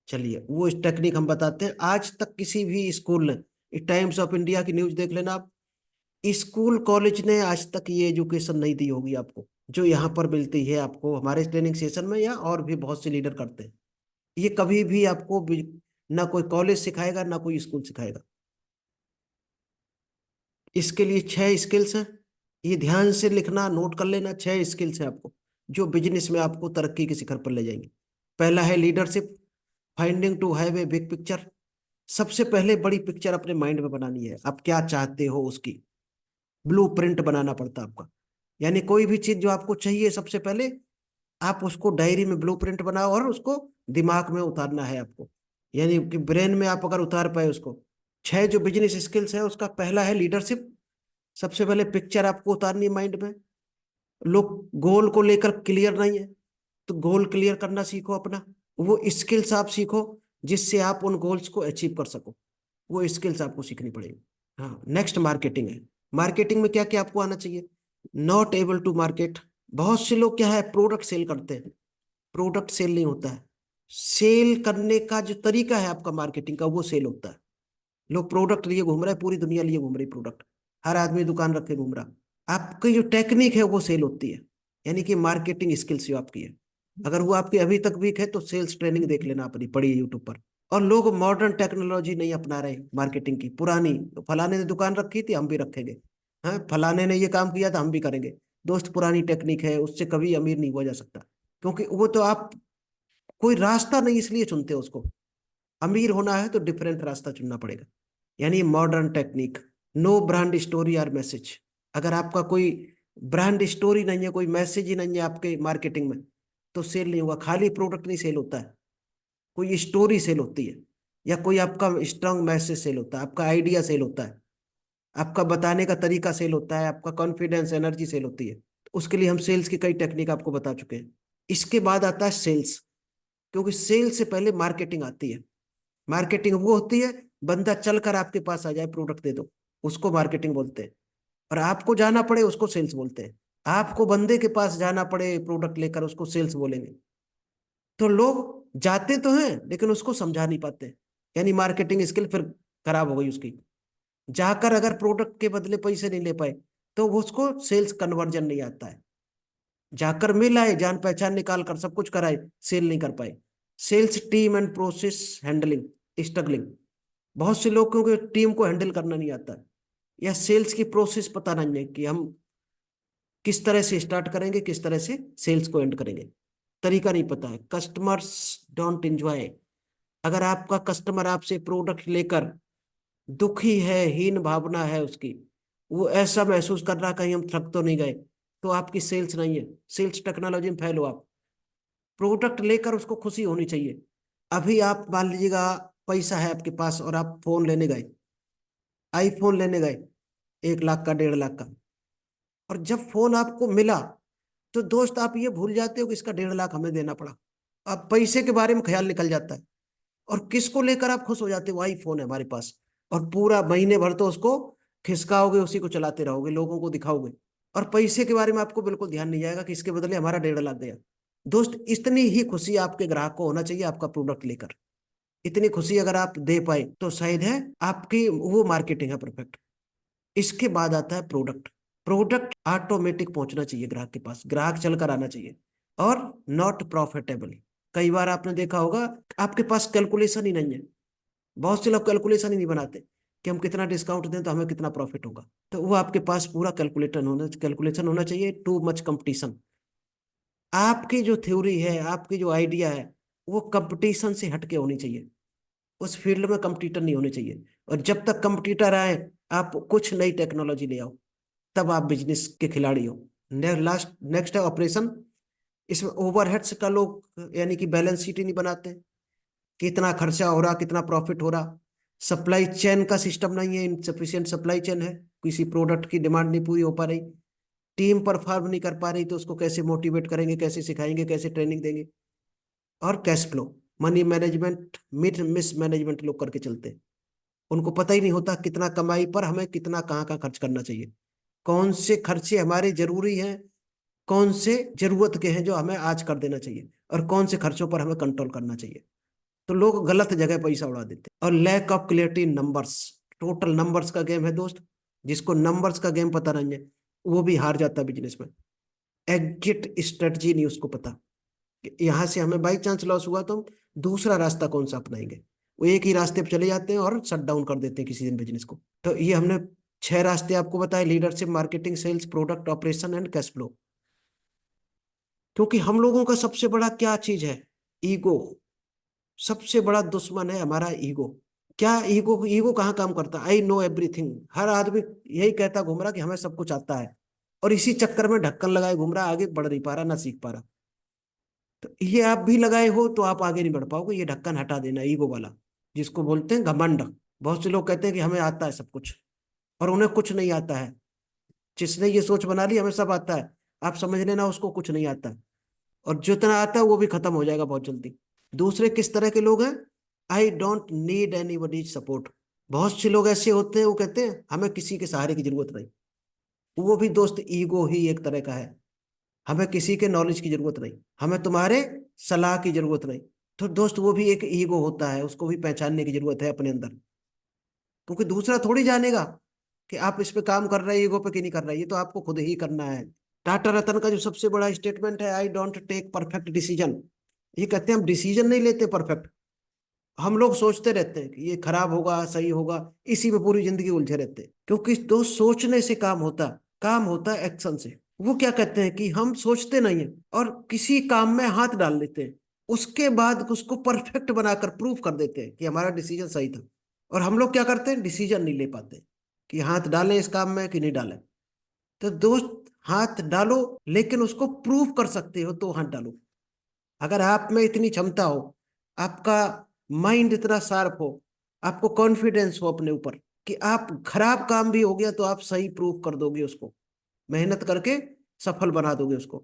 चलिए वो इस टेक्निक हम बताते हैं। आज तक किसी भी स्कूल ने, टाइम्स ऑफ इंडिया की न्यूज देख लेना आप, स्कूल कॉलेज ने आज तक ये एजुकेशन नहीं दी होगी आपको, जो यहाँ पर मिलती है आपको हमारे ट्रेनिंग सेशन में, या और भी बहुत से लीडर करते हैं। ये कभी भी आपको ना कोई कॉलेज सिखाएगा ना कोई स्कूल सिखाएगा। इसके लिए 6 स्किल्स हैं, ये ध्यान से लिखना, नोट कर लेना। 6 स्किल्स हैं आपको जो बिजनेस में आपको तरक्की के शिखर पर ले जाएंगे। पहला है leadership, finding to have a big picture. सबसे पहले बड़ी पिक्चर अपने माइंड में बनानी है, आप क्या चाहते हो उसकी ब्लू प्रिंट बनाना पड़ता है आपका। यानी कोई भी चीज जो आपको चाहिए सबसे पहले आप उसको डायरी में ब्लू प्रिंट बनाओ और उसको दिमाग में उतारना है आपको, यानी कि ब्रेन में आप अगर उतार पाए उसको। 6 जो बिजनेस स्किल्स है उसका पहला है लीडरशिप। सबसे पहले पिक्चर आपको उतारनी है माइंड में। लोग गोल को लेकर क्लियर नहीं है, तो गोल क्लियर करना सीखो अपना। वो स्किल्स आप सीखो जिससे आप उन गोल्स को अचीव कर सको, वो स्किल्स आपको सीखनी पड़ेगी। हाँ नेक्स्ट मार्केटिंग है। मार्केटिंग में क्या क्या आपको आना चाहिए? Not able to market. बहुत से लोग क्या है प्रोडक्ट सेल करते हैं, प्रोडक्ट सेल नहीं होता है। सेल करने का जो तरीका है आपका मार्केटिंग का वो सेल होता है। लोग प्रोडक्ट लिए घूम रहे हैं, पूरी दुनिया लिए घूम रही प्रोडक्ट, हर आदमी दुकान रख के घूम रहा। आपकी जो टेक्निक है वो सेल होती है, यानी कि मार्केटिंग स्किल्स जो आपकी है। अगर वो आपकी अभी तक वीक है तो सेल्स ट्रेनिंग देख लेना अपनी, पड़ी है यूट्यूब पर। और लोग मॉडर्न टेक्नोलॉजी नहीं अपना रहे मार्केटिंग की, पुरानी, तो फलाने ने दुकान रखी थी हम भी रखेंगे, हाँ फलाने ने ये काम किया था हम भी करेंगे। दोस्त पुरानी टेक्निक है, उससे कभी अमीर नहीं हुआ जा सकता, क्योंकि वो तो आप कोई रास्ता नहीं इसलिए चुनते हो उसको। अमीर होना है तो डिफरेंट रास्ता चुनना पड़ेगा, यानी modern technique. No brand story और मैसेज। अगर आपका कोई ब्रांड स्टोरी नहीं है, कोई मैसेज ही नहीं है आपके मार्केटिंग में, तो सेल नहीं होगा। खाली प्रोडक्ट नहीं सेल होता है, कोई स्टोरी सेल होती है, या कोई आपका स्ट्रांग मैसेज सेल होता है, आपका आइडिया सेल होता है, आपका बताने का तरीका सेल होता है, आपका कॉन्फिडेंस एनर्जी सेल होती है। तो उसके लिए हम सेल्स की कई टेक्निक आपको बता चुके हैं। इसके बाद आता है सेल्स, क्योंकि सेल्स से पहले मार्केटिंग आती है। मार्केटिंग वो होती है बंदा चलकर आपके पास आ जाए प्रोडक्ट दे दो, उसको मार्केटिंग बोलते हैं। और आपको जाना पड़े उसको सेल्स बोलते हैं। आपको बंदे के पास जाना पड़े प्रोडक्ट लेकर उसको सेल्स बोलेंगे। तो लोग जाते तो हैं लेकिन उसको समझा नहीं पाते, यानी मार्केटिंग स्किल फिर खराब हो गई उसकी। जाकर अगर प्रोडक्ट के बदले पैसे नहीं ले पाए तो वो उसको सेल्स कन्वर्जन नहीं आता है। जाकर मिल आए, जान पहचान निकाल कर सब कुछ कराए, सेल नहीं कर पाए। Sales team and process handling struggling. बहुत से लोग क्योंकि टीम को हैंडल करना नहीं आता है, या सेल्स की प्रोसेस पता नहीं है कि हम किस तरह से स्टार्ट करेंगे, किस तरह से सेल्स को एंड करेंगे, तरीका नहीं पता है। Customers don't enjoy. अगर आपका कस्टमर आपसे प्रोडक्ट लेकर दुखी है, हीन भावना है उसकी, वो ऐसा महसूस कर रहा कहीं हम थक तो नहीं गए, तो आपकी सेल्स नहीं है। सेल्स टेक्नोलॉजी में फेल हो आप। प्रोडक्ट लेकर उसको खुशी होनी चाहिए। अभी आप मान लीजिएगा पैसा है आपके पास और आप फोन लेने गए, आईफोन लेने गए, 1 लाख का 1.5 लाख का, और जब फोन आपको मिला तो दोस्त आप ये भूल जाते हो कि इसका 1.5 लाख हमें देना पड़ा। आप पैसे के बारे में ख्याल निकल जाता है। और किसको लेकर आप खुश हो जाते हो? आईफोन है हमारे पास, और पूरा महीने भर तो उसको खिसकाओगे, उसी को चलाते रहोगे, लोगों को दिखाओगे, और पैसे के बारे में आपको बिल्कुल ध्यान नहीं जाएगा कि इसके बदले हमारा 1.5 लाख गया। दोस्त, इतनी ही खुशी आपके ग्राहक को होना चाहिए आपका प्रोडक्ट लेकर। इतनी खुशी अगर आप दे पाए तो शायद है आपकी वो मार्केटिंग है परफेक्ट। इसके बाद आता है प्रोडक्ट। प्रोडक्ट ऑटोमेटिक पहुंचना चाहिए ग्राहक के पास, ग्राहक चलकर आना चाहिए, और नॉट प्रॉफिटेबल। कई बार आपने देखा होगा आपके पास कैलकुलेशन ही नहीं है। बहुत से लोग कैलकुलेशन ही नहीं बनाते कि हम कितना डिस्काउंट दें तो हमें कितना प्रॉफिट होगा। तो वो आपके पास पूरा कैलकुलेशन होना चाहिए। Too much competition. आपकी जो थ्योरी है, आपकी जो आइडिया है, वो कंपटीशन से हटके होनी चाहिए। उस फील्ड में कंपटीटर नहीं होने चाहिए। और जब तक कंपटीटर आए, आप कुछ नई टेक्नोलॉजी ले आओ, तब आप बिजनेस के खिलाड़ी हो। नेक्स्ट है ऑपरेशन। इसमें ओवरहेड्स का लोग यानी कि बैलेंस शीट ही नहीं बनाते, कितना खर्चा हो रहा, कितना प्रॉफिट हो रहा। सप्लाई चेन का सिस्टम नहीं है, इनसफिशियंट सप्लाई चेन है, किसी प्रोडक्ट की डिमांड नहीं पूरी हो पा रही, टीम परफॉर्म नहीं कर पा रही, तो उसको कैसे मोटिवेट करेंगे, कैसे सिखाएंगे, कैसे ट्रेनिंग देंगे। और cash flow, money management, miss management लोग करके चलते हैं। उनको पता ही नहीं होता कितना कमाई पर हमें कितना कहाँ कहाँ खर्च करना चाहिए, कौन से खर्चे हमारे जरूरी हैं, कौन से जरूरत के हैं जो हमें आज कर देना चाहिए, और कौन से खर्चों पर हमें कंट्रोल करना चाहिए। तो लोग गलत जगह पैसा उड़ा देते हैं। और lack of clarity in numbers. Total numbers का गेम है दोस्त। जिसको नंबर्स का गेम पता नहीं है, वो भी हार जाता है बिजनेस में। एग्जिट स्ट्रेटजी नहीं उसको पता कि यहाँ से हमें बाई चांस लॉस हुआ तो हम दूसरा रास्ता कौन सा अपनाएंगे। वो एक ही रास्ते पे चले जाते हैं और शट डाउन कर देते हैं किसी दिन बिजनेस को। तो ये हमने 6 रास्ते आपको बताए: leadership, marketing, sales, product, operation and cash flow. क्योंकि हम लोगों का सबसे बड़ा क्या चीज है? ईगो। सबसे बड़ा दुश्मन है हमारा ईगो। क्या ईगो? ईगो कहाँ काम करता है? I know everything. हर आदमी यही कहता घूम रहा कि हमें सब कुछ आता है, और इसी चक्कर में ढक्कन लगाए घूम रहा, आगे बढ़ नहीं पा रहा, ना सीख पा रहा। तो ये आप भी लगाए हो तो आप आगे नहीं बढ़ पाओगे। ये ढक्कन हटा देना, ईगो वाला, जिसको बोलते हैं घमंड। बहुत से लोग कहते हैं कि हमें आता है सब कुछ, और उन्हें कुछ नहीं आता है। जिसने ये सोच बना ली हमें सब आता है, आप समझ लेना उसको कुछ नहीं आता है। और जितना आता है वो भी खत्म हो जाएगा बहुत जल्दी। दूसरे किस तरह के लोग हैं? I don't need any buddy support. बहुत से लोग ऐसे होते हैं, वो कहते हैं हमें किसी के सहारे की जरूरत नहीं। वो भी दोस्त ईगो ही एक तरह का है। हमें किसी के नॉलेज की जरूरत नहीं, हमें तुम्हारे सलाह की जरूरत नहीं। तो दोस्त, वो भी एक ईगो होता है, उसको भी पहचानने की जरूरत है अपने अंदर। क्योंकि दूसरा थोड़ी जानेगा कि आप इस पे काम कर रहे हैं ईगो पे कि नहीं कर रहे हैं। ये तो आपको खुद ही करना है। टाटा रतन का जो सबसे बड़ा स्टेटमेंट है, I don't take perfect decision. ये कहते हैं हम डिसीजन नहीं लेते परफेक्ट। हम लोग सोचते रहते हैं कि ये खराब होगा, सही होगा, इसी में पूरी जिंदगी उलझे रहते हैं। क्योंकि तो सोचने से काम होता है एक्शन से। वो क्या कहते हैं कि हम सोचते नहीं है और किसी काम में हाथ डाल लेते हैं, उसके बाद उसको परफेक्ट बनाकर प्रूव कर देते हैं कि हमारा डिसीजन सही था। और हम लोग क्या करते हैं? डिसीजन नहीं ले पाते कि हाथ डालें इस काम में कि नहीं डालें। तो दोस्त, हाथ डालो, लेकिन उसको प्रूव कर सकते हो तो हाथ डालो। अगर आप में इतनी क्षमता हो, आपका माइंड इतना शार्प हो, आपको कॉन्फिडेंस हो अपने ऊपर कि आप खराब काम भी हो गया तो आप सही प्रूफ कर दोगे उसको, मेहनत करके सफल बना दोगे उसको,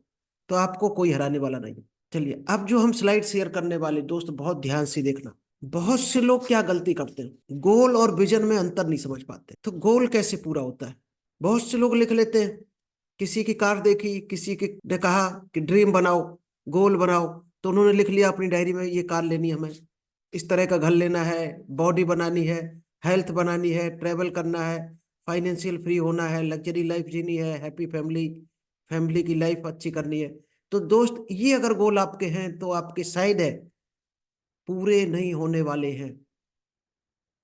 तो आपको कोई हराने वाला नहीं है। चलिए, अब जो हम स्लाइड शेयर करने वाले दोस्त, बहुत ध्यान से देखना। बहुत से लोग क्या गलती करते हैं? गोल और विजन में अंतर नहीं समझ पाते। तो गोल कैसे पूरा होता है? बहुत से लोग लिख लेते हैं, किसी की कार देखी, किसी की ने कहा कि ड्रीम बनाओ, गोल बनाओ, तो उन्होंने लिख लिया अपनी डायरी में, ये कार लेनी है हमें, इस तरह का घर लेना है, बॉडी बनानी है, हेल्थ बनानी है, ट्रैवल करना है, फाइनेंशियल फ्री होना है, लग्जरी लाइफ जीनी है, हैप्पी फैमिली, फैमिली की लाइफ अच्छी करनी है। तो दोस्त, ये अगर गोल आपके हैं तो आपके शायद है पूरे नहीं होने वाले हैं।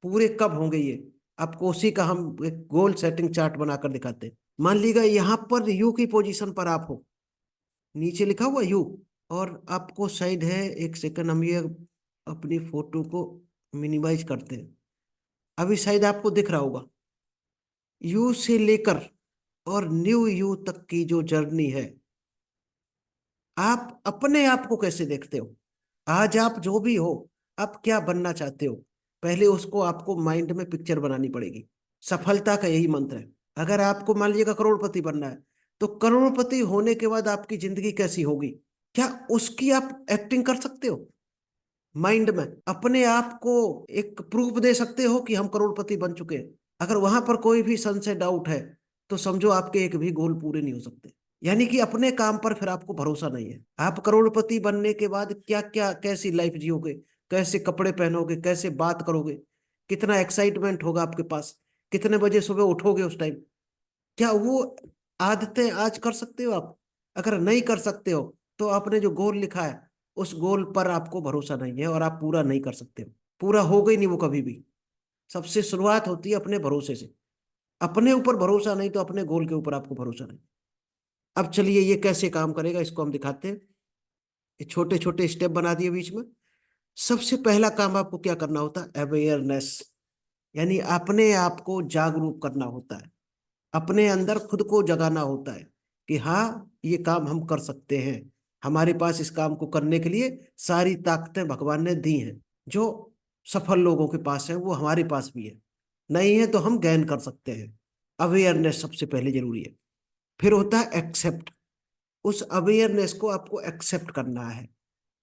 पूरे कब होंगे ये? आपको उसी का हम एक गोल सेटिंग चार्ट बनाकर दिखाते हैं। मान लीजिए यहाँ पर यू की पोजीशन पर आप हो, नीचे लिखा हुआ यू, और आपको शायद है, एक सेकंड हम ये अपनी फोटो को मिनिमाइज करते हैं। अभी शायद आपको दिख रहा होगा यू से लेकर और न्यू यू तक की जो जर्नी है। आप अपने आप को कैसे देखते हो? आज आप जो भी हो, आप क्या बनना चाहते हो, पहले उसको आपको माइंड में पिक्चर बनानी पड़ेगी। सफलता का यही मंत्र है। अगर आपको मान लीजिएगा करोड़पति बनना है, तो करोड़पति होने के बाद आपकी जिंदगी कैसी होगी, क्या उसकी आप एक्टिंग कर सकते हो? माइंड में अपने आप को एक प्रूफ दे सकते हो कि हम करोड़पति बन चुके हैं? अगर वहां पर कोई भी संशय डाउट है तो समझो आपके एक भी गोल पूरे नहीं हो सकते। यानी कि अपने काम पर फिर आपको भरोसा नहीं है। आप करोड़पति बनने के बाद क्या क्या कैसी लाइफ जियोगे, कैसे कपड़े पहनोगे, कैसे बात करोगे, कितना एक्साइटमेंट होगा आपके पास, कितने बजे सुबह उठोगे उस टाइम, क्या वो आदतें आज कर सकते हो आप? अगर नहीं कर सकते हो तो आपने जो गोल लिखा है उस गोल पर आपको भरोसा नहीं है और आप पूरा नहीं कर सकते हो। पूरा होगा ही नहीं वो कभी भी। सबसे शुरुआत होती है अपने भरोसे से। अपने ऊपर भरोसा नहीं तो अपने गोल के ऊपर आपको भरोसा नहीं। अब चलिए ये कैसे काम करेगा इसको हम दिखाते हैं। ये छोटे छोटे स्टेप बना दिए बीच में। सबसे पहला काम आपको क्या करना होता है? अवेयरनेस, यानी अपने आप को जागरूक करना होता है। अपने अंदर खुद को जगाना होता है कि हाँ ये काम हम कर सकते हैं। हमारे पास इस काम को करने के लिए सारी ताकतें भगवान ने दी हैं। जो सफल लोगों के पास है वो हमारे पास भी है। नहीं है तो हम गेन कर सकते हैं। अवेयरनेस सबसे पहले जरूरी है। फिर होता है एक्सेप्ट। उस अवेयरनेस को आपको एक्सेप्ट करना है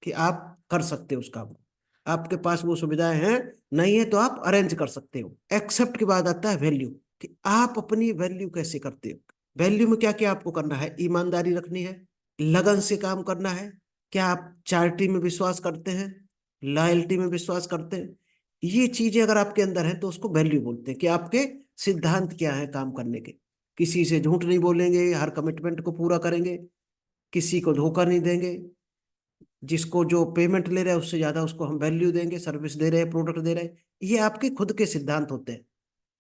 कि आप कर सकते हो उस काम को। आपके पास वो सुविधाएं हैं, नहीं है तो आप अरेंज कर सकते हो। एक्सेप्ट के बाद आता है वैल्यू, कि आप अपनी वैल्यू कैसे करते हो। वैल्यू में क्या क्या आपको करना है? ईमानदारी रखनी है, लगन से काम करना है। क्या आप चैरिटी में विश्वास करते हैं, लॉयल्टी में विश्वास करते हैं? ये चीजें अगर आपके अंदर है तो उसको वैल्यू बोलते हैं। कि आपके सिद्धांत क्या है काम करने के। किसी से झूठ नहीं बोलेंगे, हर कमिटमेंट को पूरा करेंगे, किसी को धोखा नहीं देंगे, जिसको जो पेमेंट ले रहे हैं उससे ज्यादा उसको हम वैल्यू देंगे, सर्विस दे रहे हैं, प्रोडक्ट दे रहे हैं। ये आपके खुद के सिद्धांत होते हैं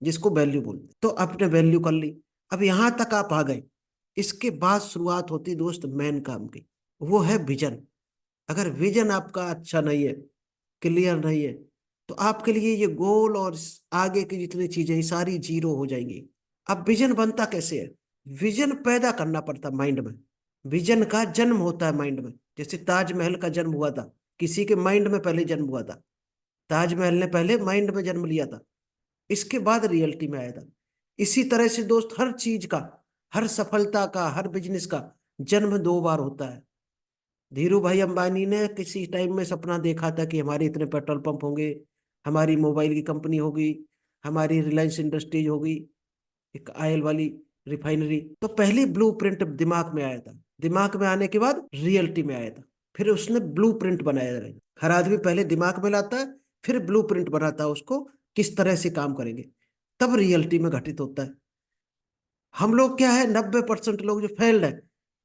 जिसको वैल्यू बोलते हैं। तो आपने वैल्यू कर ली, अब यहां तक आप आ गए। इसके बाद शुरुआत होती है दोस्त मेन काम की, वो है विजन। अगर विजन आपका अच्छा नहीं है, क्लियर नहीं है, तो आपके लिए ये गोल और आगे की जितनी चीजें ये सारी जीरो हो जाएंगी। अब विजन बनता कैसे है? विजन पैदा करना पड़ता माइंड में। विजन का जन्म होता है माइंड में। जैसे ताजमहल का जन्म हुआ था, किसी के माइंड में पहले जन्म हुआ था। ताजमहल ने पहले माइंड में जन्म लिया था, इसके बाद रियलिटी में आया था। इसी तरह से दोस्त हर चीज का, हर सफलता का, हर बिजनेस का जन्म दो बार होता है। धीरू भाई अंबानी ने किसी टाइम में सपना देखा था कि हमारे इतने पेट्रोल पंप होंगे, हमारी मोबाइल की कंपनी होगी, हमारी रिलायंस इंडस्ट्रीज होगी, एक ऑयल वाली रिफाइनरी। तो पहली ब्लूप्रिंट दिमाग में आया था, दिमाग में आने के बाद रियलिटी में आया था, फिर उसने ब्लूप्रिंट बनाया रहेगा। हर आदमी पहले दिमाग में लाता है, फिर ब्लूप्रिंट बनाता है उसको किस तरह से काम करेंगे, तब रियलिटी में घटित होता है। हम लोग क्या है, 90% लोग जो फेल्ड है,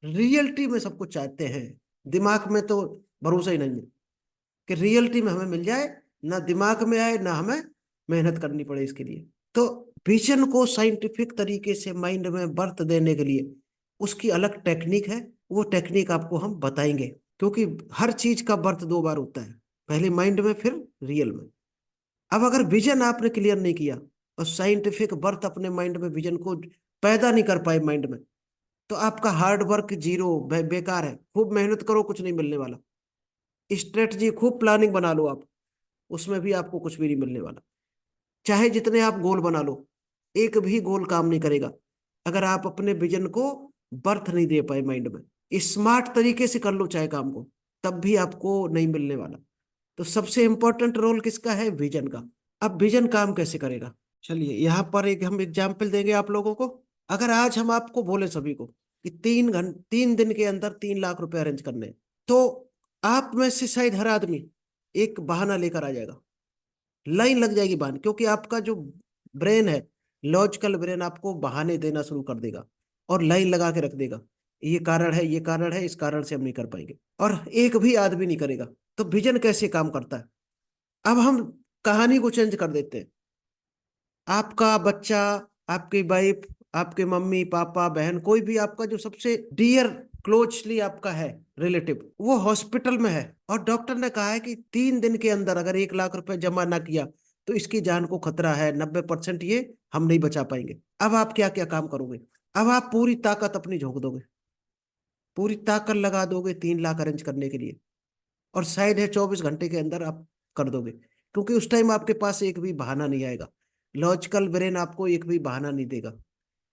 रियलिटी में सब कुछ चाहते हैं, दिमाग में तो भरोसा ही नहीं है कि रियलिटी में हमें मिल जाए, ना दिमाग में आए ना हमें मेहनत करनी पड़े इसके लिए। तो विजन को साइंटिफिक तरीके से माइंड में बर्थ देने के लिए उसकी अलग टेक्निक है। वो टेक्निक आपको हम बताएंगे, क्योंकि हर चीज का बर्थ दो बार होता है, पहले माइंड में फिर रियल में। अब अगर विजन आपने क्लियर नहीं किया और साइंटिफिक बर्थ अपने माइंड में विजन को पैदा नहीं कर पाए माइंड में, तो आपका हार्ड वर्क जीरो, बेकार है। खूब मेहनत करो, कुछ नहीं मिलने वाला। स्ट्रेटजी खूब प्लानिंग बना लो आप, उसमें भी आपको कुछ भी नहीं मिलने वाला। चाहे जितने आप गोल बना लो, एक भी गोल काम नहीं करेगा अगर आप अपने विजन को बर्थ नहीं दे पाए माइंड में। स्मार्ट तरीके से कर लो चाहे काम को, तब भी आपको नहीं मिलने वाला। तो सबसे इंपॉर्टेंट रोल किसका है? विजन का। अब विजन काम कैसे करेगा? चलिए यहाँ पर एक हम एग्जाम्पल देंगे आप लोगों को। अगर आज हम आपको बोले सभी को कि 3 दिन के अंदर 3 लाख रुपए अरेंज करने हैं, तो आप में से शायद हर आदमी एक बहाना लेकर आ जाएगा, लाइन लग जाएगी बहाने, क्योंकि आपका जो ब्रेन है, लॉजिकल ब्रेन आपको बहाने देना शुरू कर देगा और लाइन लगा के रख देगा। ये कारण है, ये कारण है, इस कारण से हम नहीं कर पाएंगे, और एक भी आदमी नहीं करेगा। तो विजन कैसे काम करता है? अब हम कहानी को चेंज कर देते हैं। आपका बच्चा, आपकी वाइफ, आपके मम्मी पापा बहन, कोई भी आपका जो सबसे डियर क्लोजली आपका है रिलेटिव, वो हॉस्पिटल में है और डॉक्टर ने कहा है कि 3 दिन के अंदर अगर 1 लाख रुपए जमा ना किया तो इसकी जान को खतरा है, 90% ये हम नहीं बचा पाएंगे। अब आप क्या क्या काम करोगे? अब आप पूरी ताकत अपनी झोंक दोगे, पूरी ताकत लगा दोगे 3 लाख अरेंज करने के लिए, और शायद है 24 घंटे के अंदर आप कर दोगे, क्योंकि उस टाइम आपके पास एक भी बहाना नहीं आएगा। लॉजिकल ब्रेन आपको एक भी बहाना नहीं देगा।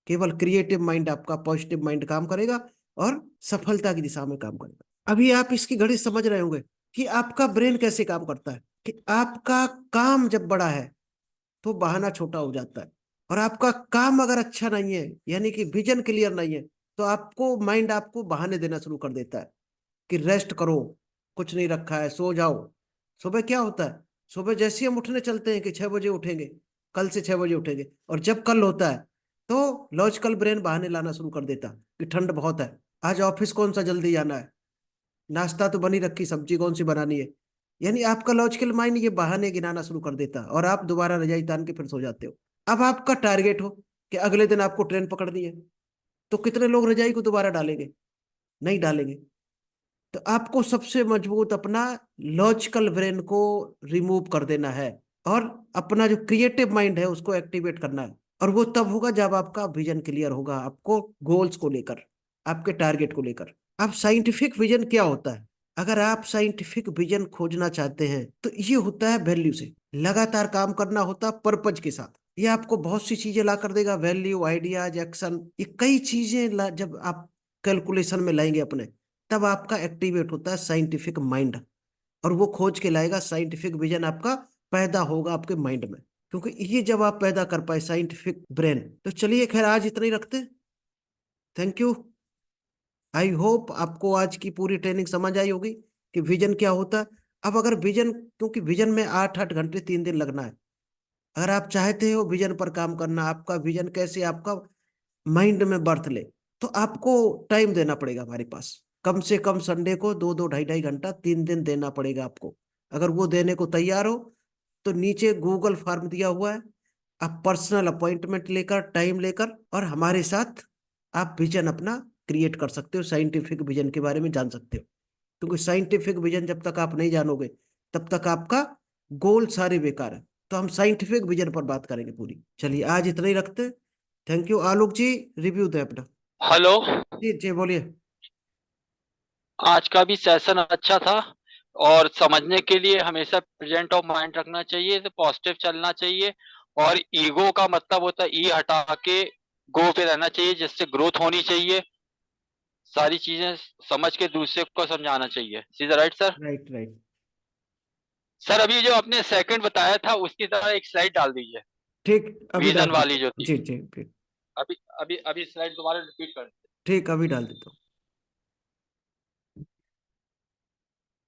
केवल क्रिएटिव माइंड आपका, पॉजिटिव माइंड काम करेगा और सफलता की दिशा में काम करेगा। अभी आप इसकी घड़ी समझ रहे होंगे कि आपका ब्रेन कैसे काम करता है, कि आपका काम जब बड़ा है तो बहाना छोटा हो जाता है, और आपका काम अगर अच्छा नहीं है, यानी कि विजन क्लियर नहीं है, तो आपको माइंड आपको बहाने देना शुरू कर देता है कि रेस्ट करो, कुछ नहीं रखा है, सो जाओ। सुबह क्या होता है, सुबह जैसे ही हम उठने चलते हैं कि 6 बजे उठेंगे, कल से 6 बजे उठेंगे, और जब कल होता है तो लॉजिकल ब्रेन बहाने लाना शुरू कर देता कि ठंड बहुत है, आज ऑफिस कौन सा जल्दी जाना है, नाश्ता तो बनी रखी, सब्जी कौन सी बनानी है। यानी आपका लॉजिकल माइंड ये बहाने गिनाना शुरू कर देता है, और आप दोबारा रजाई तान के फिर सो जाते हो। अब आपका टारगेट हो कि अगले दिन आपको ट्रेन पकड़नी है, तो कितने लोग रजाई को दोबारा डालेंगे? नहीं डालेंगे। तो आपको सबसे मजबूत अपना लॉजिकल ब्रेन को रिमूव कर देना है, और अपना जो क्रिएटिव माइंड है उसको एक्टिवेट करना है। और वो तब होगा जब आपका विजन क्लियर होगा, आपको गोल्स को लेकर, आपके टारगेट को लेकर। अब साइंटिफिक विजन क्या होता है? अगर आप साइंटिफिक विजन खोजना चाहते हैं तो ये होता है वैल्यू से लगातार काम करना होता है, पर्पज के साथ। ये आपको बहुत सी चीजें ला कर देगा, वैल्यू, आइडियाज, एक्शन, ये कई चीजें जब आप कैलकुलेशन में लाएंगे अपने, तब आपका एक्टिवेट होता है साइंटिफिक माइंड, और वो खोज के लाएगा साइंटिफिक विजन, आपका पैदा होगा आपके माइंड में। क्योंकि ये जब आप पैदा कर पाए साइंटिफिक ब्रेन, तो चलिए खैर आज इतना ही रखते हैं। Thank you. आई होप आपको आज की पूरी ट्रेनिंग समझ आई होगी कि विजन क्या होता है। अब अगर विजन, क्योंकि विजन में 8 8 घंटे 3 दिन लगना है, अगर आप चाहते हो विजन पर काम करना, आपका विजन कैसे आपका माइंड में बर्थ ले, तो आपको टाइम देना पड़ेगा हमारे पास। कम से कम संडे को 2 2 ढाई ढाई घंटा 3 दिन देना पड़ेगा आपको। अगर वो देने को तैयार हो तो नीचे गूगल फॉर्म दिया हुआ है, आप पर्सनल अपॉइंटमेंट लेकर, टाइम लेकर, और हमारे साथ आप विजन अपना क्रिएट कर सकते हो, साइंटिफिक विजन के बारे में जान सकते हो। क्योंकि साइंटिफिक विजन जब तक आप नहीं जानोगे, तब तक आपका गोल सारे बेकार है। तो हम साइंटिफिक विजन पर बात करेंगे पूरी। चलिए आज इतना ही रखते हैं। Thank you. Alok ji, review दें अपना। हेलो। जी जी बोलिए। आज का भी सेशन अच्छा था, और समझने के लिए हमेशा प्रेजेंट ऑफ माइंड रखना चाहिए, तो पॉजिटिव चलना चाहिए। और ईगो का मतलब होता है ई हटा के गो पे रहना चाहिए, जिससे ग्रोथ होनी चाहिए। सारी चीजें समझ के दूसरे को समझाना चाहिए। सीधा right sir. Right right. Sir अभी जो आपने सेकंड बताया था उसकी तरह एक स्लाइड डाल दीजिए, ठीक, अभी डाल विजन देता वाली हूँ। जो थी। जी जी, ठीक। अभी अभी अभी स्लाइड दोबारा रिपीट कर। ठीक, अभी डाल देता हूँ।